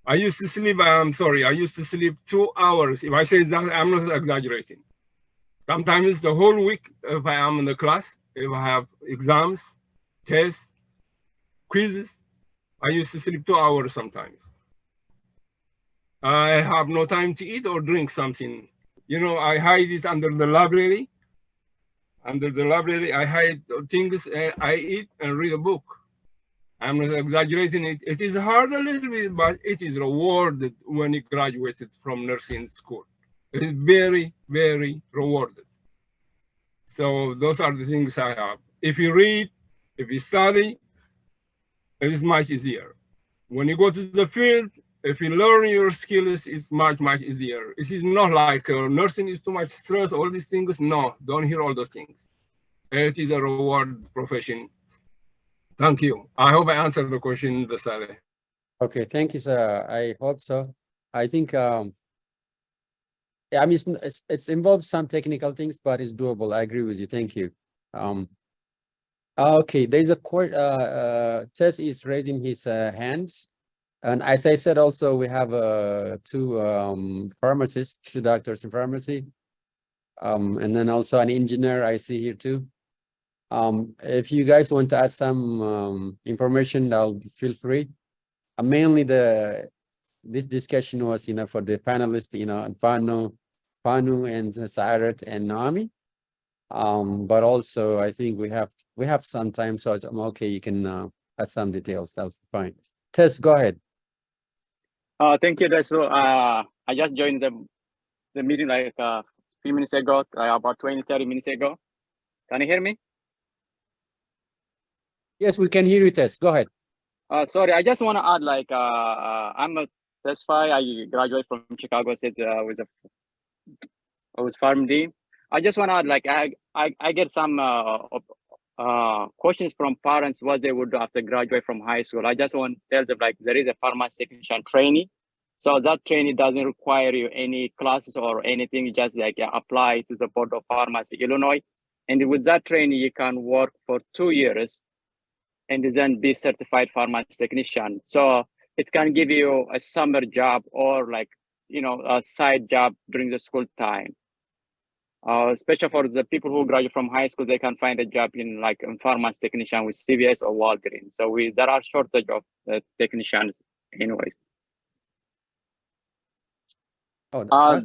I used to sleep, I used to sleep 2 hours. If I say that, I'm not exaggerating. Sometimes the whole week, if I am in the class, if I have exams, tests, quizzes, I used to sleep 2 hours sometimes. I have no time to eat or drink something. You know, I hide it under the library. Under the library, I hide things, I eat and read a book. I'm not exaggerating it. It is hard a little bit, but it is rewarded when you graduated from nursing school. It is very, very rewarded. So those are the things I have. If you read, if you study, it is much easier. When you go to the field, if you learn your skills, it's much, much easier. It is not like nursing is too much stress, all these things. No, don't hear all those things. It is a reward profession. Thank you. I hope I answered the question, Dasale. Okay, thank you, sir. I hope so. I think, yeah, I mean, it's involves some technical things, but it's doable. I agree with you. Thank you. Okay, there's a Tess is raising his hands. And as I said, also, we have 2 pharmacists, 2 doctors in pharmacy. And then also an engineer I see here too. If you guys want to add some information, I'll feel free. Mainly this discussion was, for the panelists, Panu and Saarat and Naomi. But also I think we have some time, so I'm okay. You can add some details. That's fine. Tess, go ahead. Thank you. So I just joined the meeting like a few minutes ago, about 20-30 minutes ago. Can you hear me? Yes, we can hear you, Tess. Go ahead. Sorry, I just want to add like I'm a Testify. I graduated from Chicago State with PharmD. I just want to add like I get some questions from parents what they would do after graduate from high school. I just want to tell them like there is a pharmacy technician training. So that training doesn't require you any classes or anything. You just like apply to the Board of Pharmacy, Illinois. And with that training, you can work for 2 years and then be certified pharmacy technician. So it can give you a summer job or like, a side job during the school time. Especially for the people who graduate from high school, they can find a job in pharmacy technician with CVS or Walgreens. So there are shortage of technicians anyways. Oh,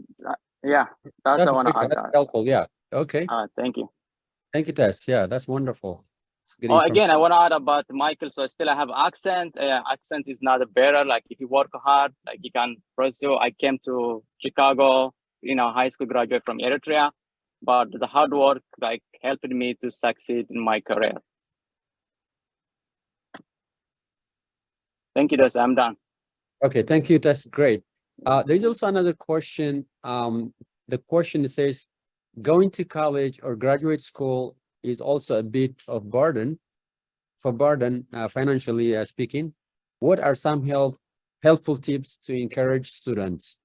yeah, that's I want to add. That's helpful. Yeah. Okay. Thank you. Thank you, Tess. Yeah, that's wonderful. Again, I want to add about Michael. So still I have accent. Accent is not a barrier. Like if you work hard, like you can pursue. I came to Chicago, high school graduate from Eritrea, but the hard work like helped me to succeed in my career. Thank you, Des. I'm done. Okay, thank you. That's great. There's also another question. The question says, going to college or graduate school is also a bit of burden, financially speaking. What are some helpful tips to encourage students?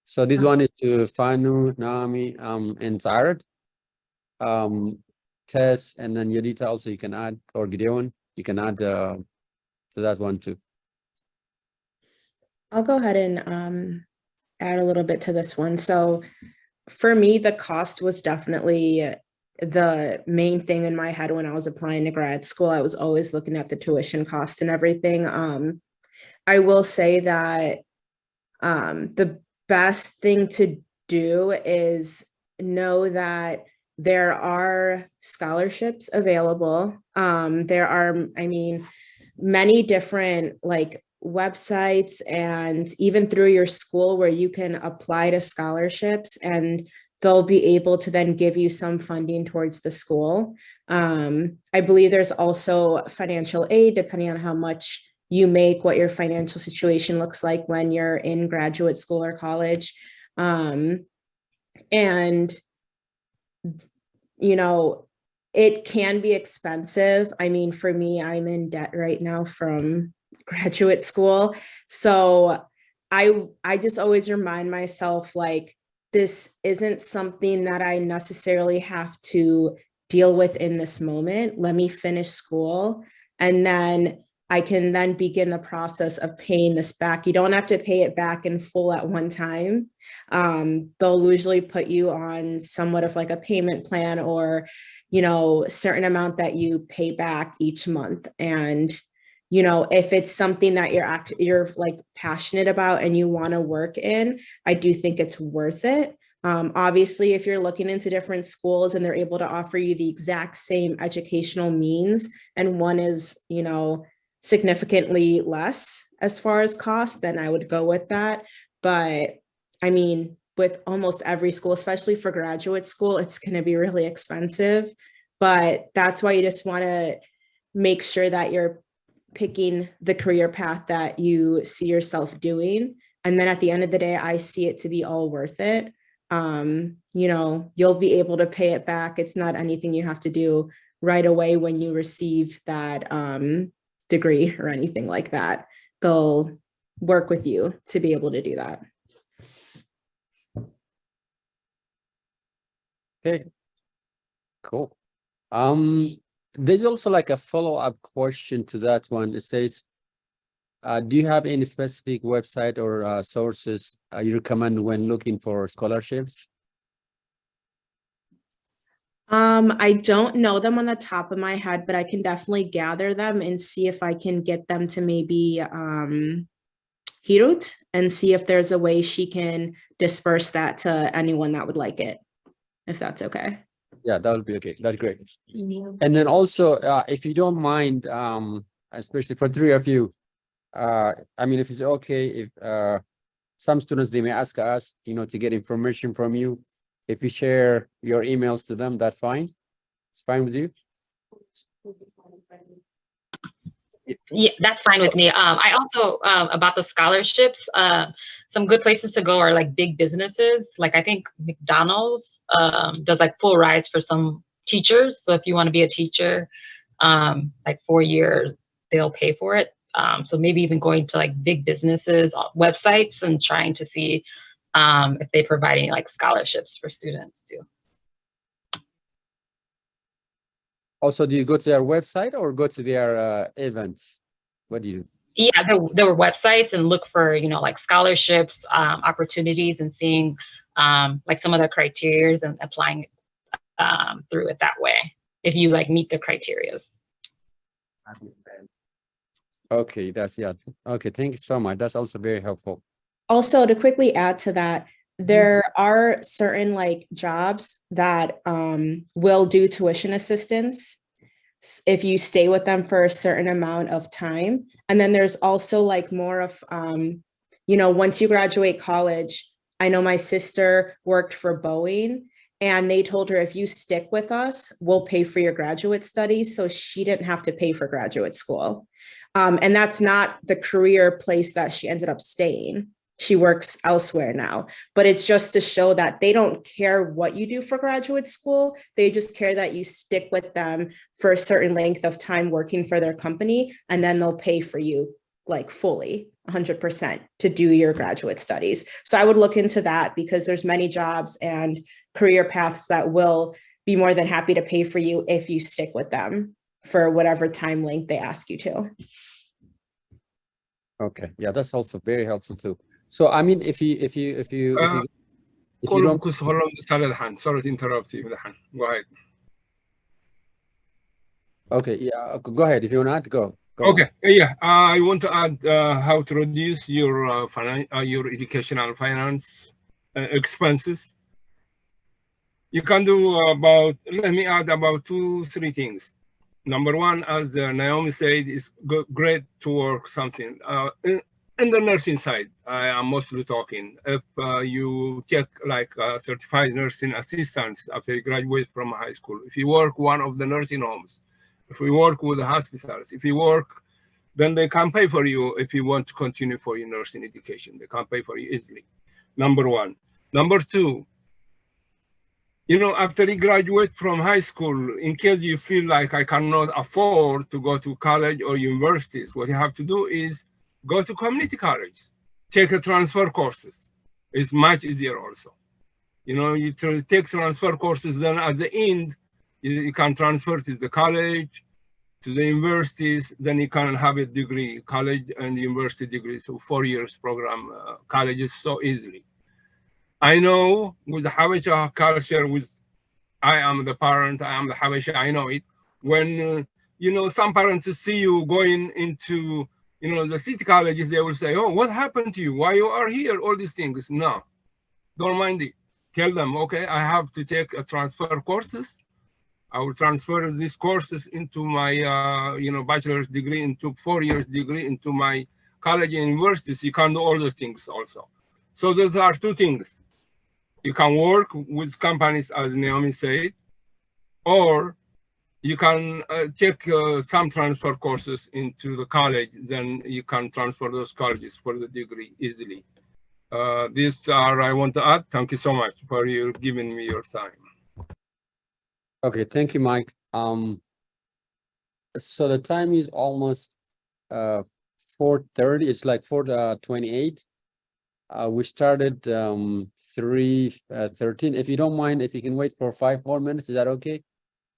So this one is to Fanu, Naomi, and Zarat. Tess, and then Yadita also you can add, or Gideon, you can add to that one too. I'll go ahead and add a little bit to this one. So for me, the cost was definitely the main thing in my head when I was applying to grad school. I was always looking at the tuition costs and everything. I will say that the best thing to do is know that there are scholarships available. There are, many different websites and even through your school where you can apply to scholarships and they'll be able to then give you some funding towards the school. I believe there's also financial aid depending on how much you make, what your financial situation looks like when you're in graduate school or college. And, it can be expensive. For me, I'm in debt right now from graduate school. So I just always remind myself, this isn't something that I necessarily have to deal with in this moment. Let me finish school and then I can then begin the process of paying this back. You don't have to pay it back in full at one time. They'll usually put you on somewhat of a payment plan or, certain amount that you pay back each month. And, if it's something that you're passionate about and you want to work in, I do think it's worth it. Obviously, if you're looking into different schools and they're able to offer you the exact same educational means and one is, significantly less as far as cost, then I would go with that. But with almost every school, especially for graduate school, it's going to be really expensive. But that's why you just want to make sure that you're picking the career path that you see yourself doing. And then at the end of the day, I see it to be all worth it. You'll be able to pay it back. It's not anything you have to do right away when you receive that degree or anything like that. They'll work with you to be able to do that. Okay, cool. There's also a follow-up question to that one. It says, do you have any specific website or sources you recommend when looking for scholarships? I don't know them on the top of my head, but I can definitely gather them and see if I can get them to maybe Hirut and see if there's a way she can disperse that to anyone that would like it, if that's okay. Yeah, that would be okay. That's great. And then also, if you don't mind, especially for three of you, I mean, if it's okay, if some students, they may ask us, you know, to get information from you. If you share your emails to them, that's fine. It's fine with you? Yeah, that's fine with me. I also, about the scholarships, some good places to go are like big businesses. Like I think McDonald's does like full rides for some teachers. So if you want to be a teacher, like 4 years, they'll pay for it. So maybe even going to like big businesses, websites, and trying to see if they provide any like scholarships for students too. Also, do you go to their website or go to their events? What do you do? Yeah, there were websites and look for, you know, like scholarships, opportunities, and seeing like some of the criteria and applying through it that way if you like meet the criteria. Okay, that's yeah. Okay, thank you so much. That's also very helpful. Also, to quickly add to that, there are certain like jobs that will do tuition assistance if you stay with them for a certain amount of time. And then there's also like more of, you know, once you graduate college, I know my sister worked for Boeing and they told her, if you stick with us, we'll pay for your graduate studies. So she didn't have to pay for graduate school. And that's not the career place that she ended up staying. She works elsewhere now, but it's just to show that they don't care what you do for graduate school. They just care that you stick with them for a certain length of time working for their company, and then they'll pay for you like fully 100% to do your graduate studies. So I would look into that because there's many jobs and career paths that will be more than happy to pay for you if you stick with them for whatever time length they ask you to. Okay, yeah, that's also very helpful too. So I mean, if you don't, sorry to interrupt you. Go ahead. okay, yeah, go ahead. If you want to go Okay, on. yeah, I want to add how to reduce your your educational finance expenses. You can do about, let me add about 2-3 things. Number one, as Naomi said, it's great to work something. In the nursing side, I am mostly talking. If you take like certified nursing assistants after you graduate from high school, if you work one of the nursing homes, if you work with the hospitals, if you work, then they can pay for you if you want to continue for your nursing education. They can pay for you easily. Number one. Number two, you know, after you graduate from high school, in case you feel like I cannot afford to go to college or universities, what you have to do is go to community college, take a transfer courses. It's much easier also. You know, you take transfer courses, then at the end, you can transfer to the college, to the universities, then you can have a degree, college and university degree. So 4 years program, colleges so easily. I know with the Habesha culture, I am the parent, I am the Habesha, I know it. When, you know, some parents see you going into, you know, the city colleges, they will say, oh, what happened to you? Why you are here? All these things. No, don't mind it. Tell them, okay, I have to take a transfer courses. I will transfer these courses into my, you know, bachelor's degree, into 4 years degree, into my college and universities. You can do all those things also. So those are two things. You can work with companies, as Naomi said, or you can take some transfer courses into the college, then you can transfer those colleges for the degree easily. These are, I want to add, thank you so much for you giving me your time. Okay, thank you, Mike. So the time is almost 4:30. It's like 4:28. We started 3:13. If you don't mind, if you can wait for 5 more minutes, is that okay?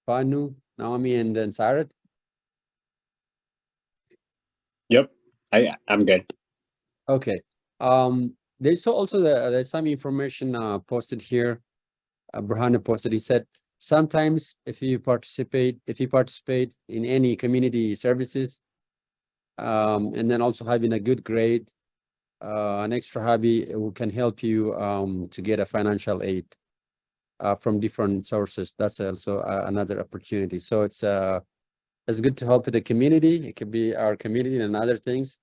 Banu, Naomi, and then Sarat. Yep, I'm good. Okay. There's also there's some information posted here. Burhana posted. He said sometimes if you participate in any community services, and then also having a good grade, an extra hobby can help you to get a financial aid from different sources. That's also another opportunity. So it's good to help the community. It could be our community and other things.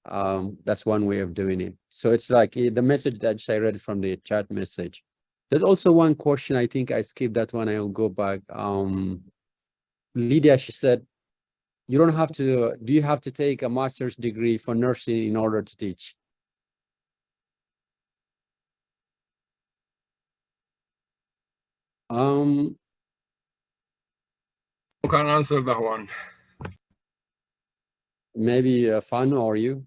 That's one way of doing it. So it's like the message that I read from the chat message. There's also one question. I think I skipped that one. I'll go back. Lydia, she said, you don't have to, do you have to take a master's degree for nursing in order to teach? Who can answer that one? Maybe Fanu or you?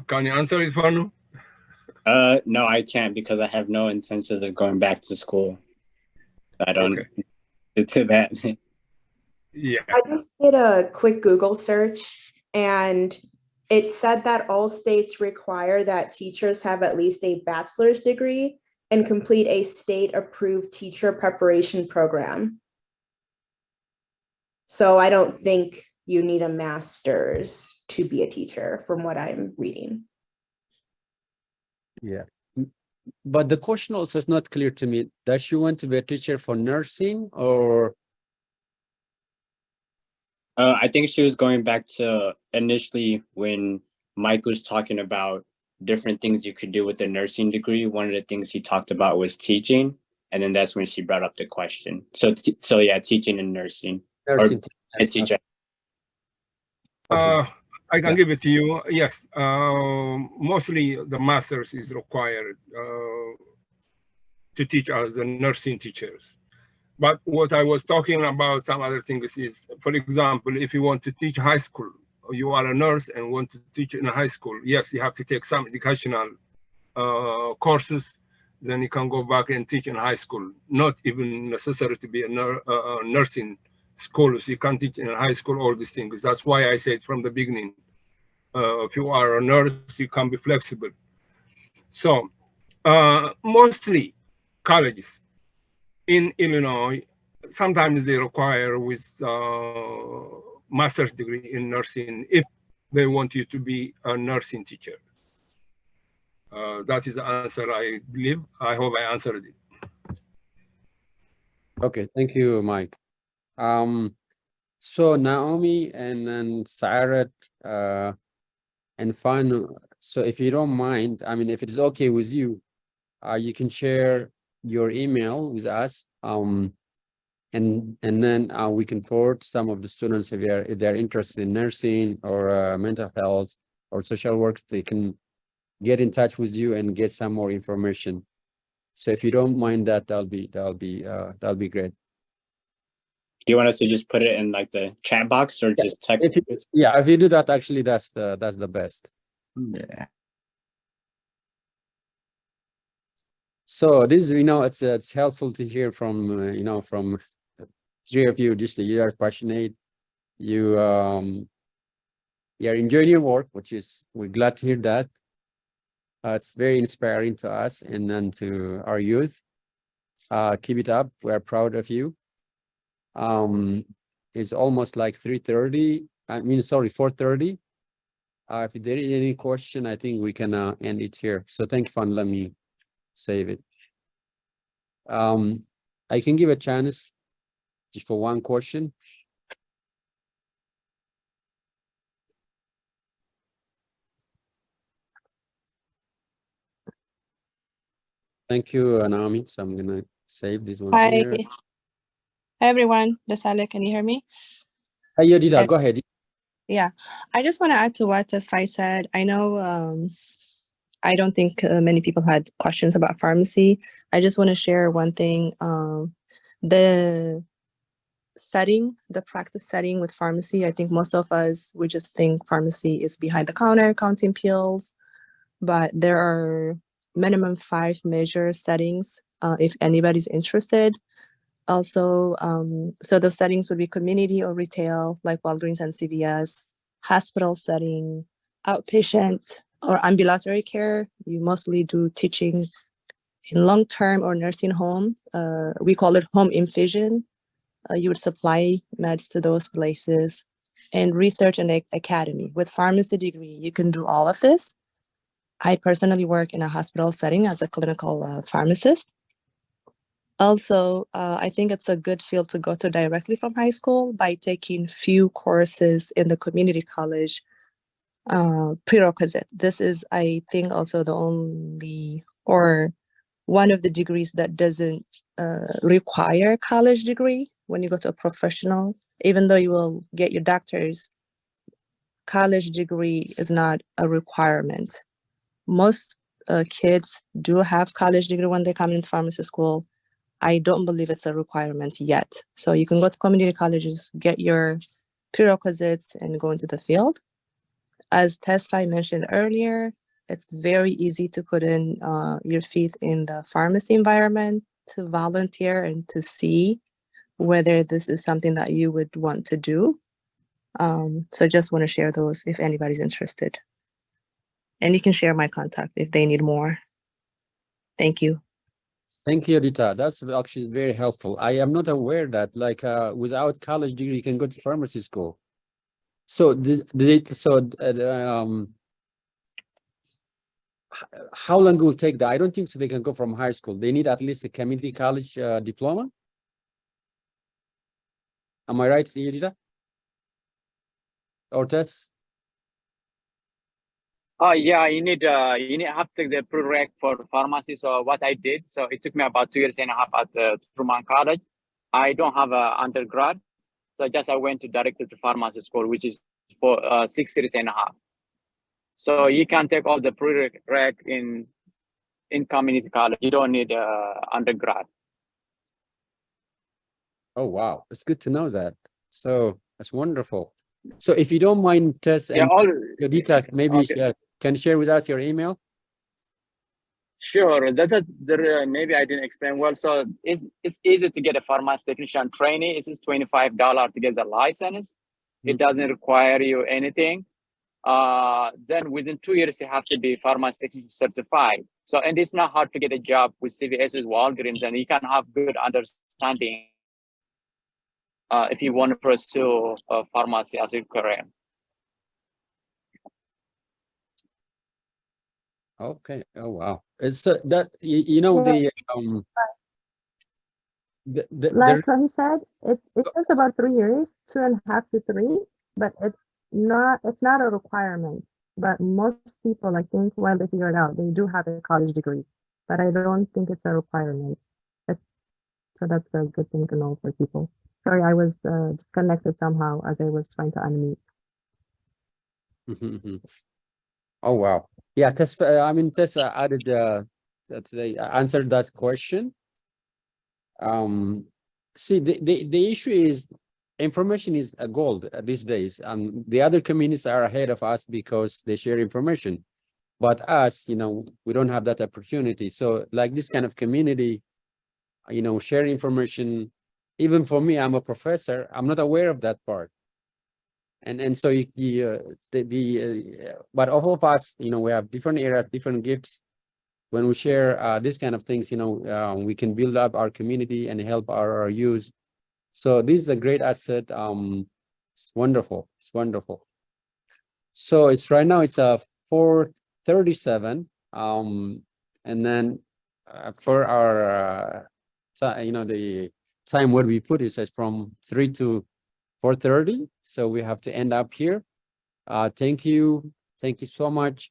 Can you answer it, Fanu? No, I can't because I have no intentions of going back to school. I don't get to that. Yeah. I just did a quick Google search and it said that all states require that teachers have at least a bachelor's degree and complete a state-approved teacher preparation program. So I don't think you need a master's to be a teacher from what I'm reading. Yeah. But the question also is not clear to me. Does she want to be a teacher for nursing or? I think she was going back to initially when Mike was talking about different things you could do with a nursing degree. One of the things he talked about was teaching. And then that's when she brought up the question. So yeah, teaching and nursing. Nursing or a teacher. Okay. I can give it to you. Yes, mostly the master's is required to teach as the nursing teachers. But what I was talking about, some other things is, for example, if you want to teach high school, or you are a nurse and want to teach in a high school, yes, you have to take some educational courses, then you can go back and teach in high school. Not even necessary to be a nursing school, so you can teach in high school all these things. That's why I said from the beginning, if you are a nurse, you can be flexible. So mostly colleges in Illinois, sometimes they require with master's degree in nursing if they want you to be a nursing teacher. That is the answer, I believe. I hope I answered it. Okay, thank you, Mike. So Naomi and then Sarat and Fanu. So if you don't mind, I mean, if it is okay with you, you can share your email with us. And then we can forward some of the students if they're interested in nursing or mental health or social work, they can get in touch with you and get some more information. So if you don't mind that, that'll be great. Do you want us to just put it in like the chat box or just text? If you do that, actually, that's the best. Yeah. So this, it's helpful to hear from from three of you. Just you are passionate. You're enjoying your work, we're glad to hear that. It's very inspiring to us and then to our youth. Keep it up. We're proud of you. It's almost like 3:30. 4:30. If there is any question, I think we can end it here. So thank you, Fan. Let me save it. I can give a chance just for one question. Thank you, Naomi. So I'm gonna save this one here. Hi everyone, Desale, can you hear me? Hi, Yodita, go ahead. Yeah, I just want to add to what Sai said. I know I don't think many people had questions about pharmacy. I just want to share one thing. The setting, the practice setting with pharmacy, I think most of us, we just think pharmacy is behind the counter counting pills, but there are minimum 5 major settings if anybody's interested. Also, so those settings would be community or retail, like Walgreens and CVS, hospital setting, outpatient, or ambulatory care. You mostly do teaching in long-term or nursing home. We call it home infusion. You would supply meds to those places. And research and academy. With pharmacy degree, you can do all of this. I personally work in a hospital setting as a clinical pharmacist. Also, I think it's a good field to go to directly from high school by taking few courses in the community college prerequisite. This is, I think, also the only or one of the degrees that doesn't require college degree when you go to a professional. Even though you will get your doctor's, college degree is not a requirement. Most kids do have college degree when they come into pharmacy school. I don't believe it's a requirement yet. So you can go to community colleges, get your prerequisites, and go into the field. As Tesfai mentioned earlier, it's very easy to put in your feet in the pharmacy environment, to volunteer and to see whether this is something that you would want to do. So just want to share those if anybody's interested. And you can share my contact if they need more. Thank you. Thank you, Rita. That's actually very helpful. I am not aware that without college degree, you can go to pharmacy school. So how long will it take that? I don't think so they can go from high school. They need at least a community college diploma. Am I right, Rita? Or Tess? Yeah, you need have to take the prereq for pharmacy. So what I did, so it took me about 2.5 years at Truman College. I don't have an undergrad, so I went directly to pharmacy school, which is for 6.5 years. So you can take all the prereq in community college. You don't need undergrad. Oh wow, it's good to know that. So that's wonderful. So if you don't mind, Tess and Rita, maybe can share with us your email. Sure, maybe I didn't explain well. So it's easy to get a pharmacy technician training. It's $25 to get the license. It doesn't require you anything. Then within 2 years, you have to be pharmacy technician certified. So, and it's not hard to get a job with CVS, with Walgreens, and you can have good understanding if you want to pursue pharmacy as a career. Okay. Oh wow. It's that you know like what he said, it takes about 3 years, 2.5 to 3, but it's not a requirement. But most people, I think, when they figure it out, they do have a college degree, but I don't think it's a requirement. So that's a good thing to know for people. Sorry, I was disconnected somehow as I was trying to unmute. Oh wow. Yeah, Tessa added that they answered that question. See, the issue is information is a gold these days. The other communities are ahead of us because they share information, but us, we don't have that opportunity. So like this kind of community, share information. Even for me, I'm a professor. I'm not aware of that part. And so but all of us, we have different areas, different gifts. When we share this kind of things, we can build up our community and help our youth. So this is a great asset. It's wonderful. It's wonderful. So right now it's 4:37. And then for our the time where we put it is from 3 to 4:30. So we have to end up here. Thank you so much.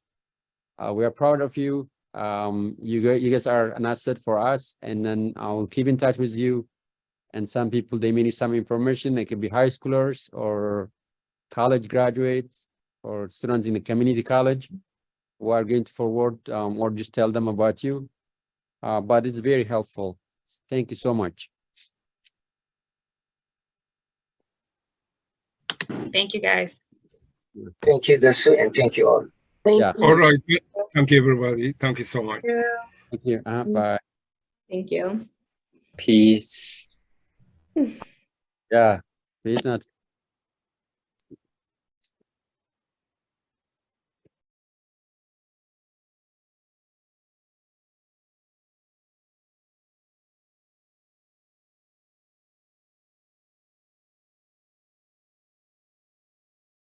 We are proud of you. You guys are an asset for us, and then I'll keep in touch with you. And some people, they may need some information. They could be high schoolers or college graduates or students in the community college who are going to forward or just tell them about you. But it's very helpful. Thank you so much. Thank you, guys. Thank you, Dasu, and thank you all. Thank you. All right. Thank you, everybody. Thank you so much. Thank you. Bye. Thank you. Peace. Yeah. Peace.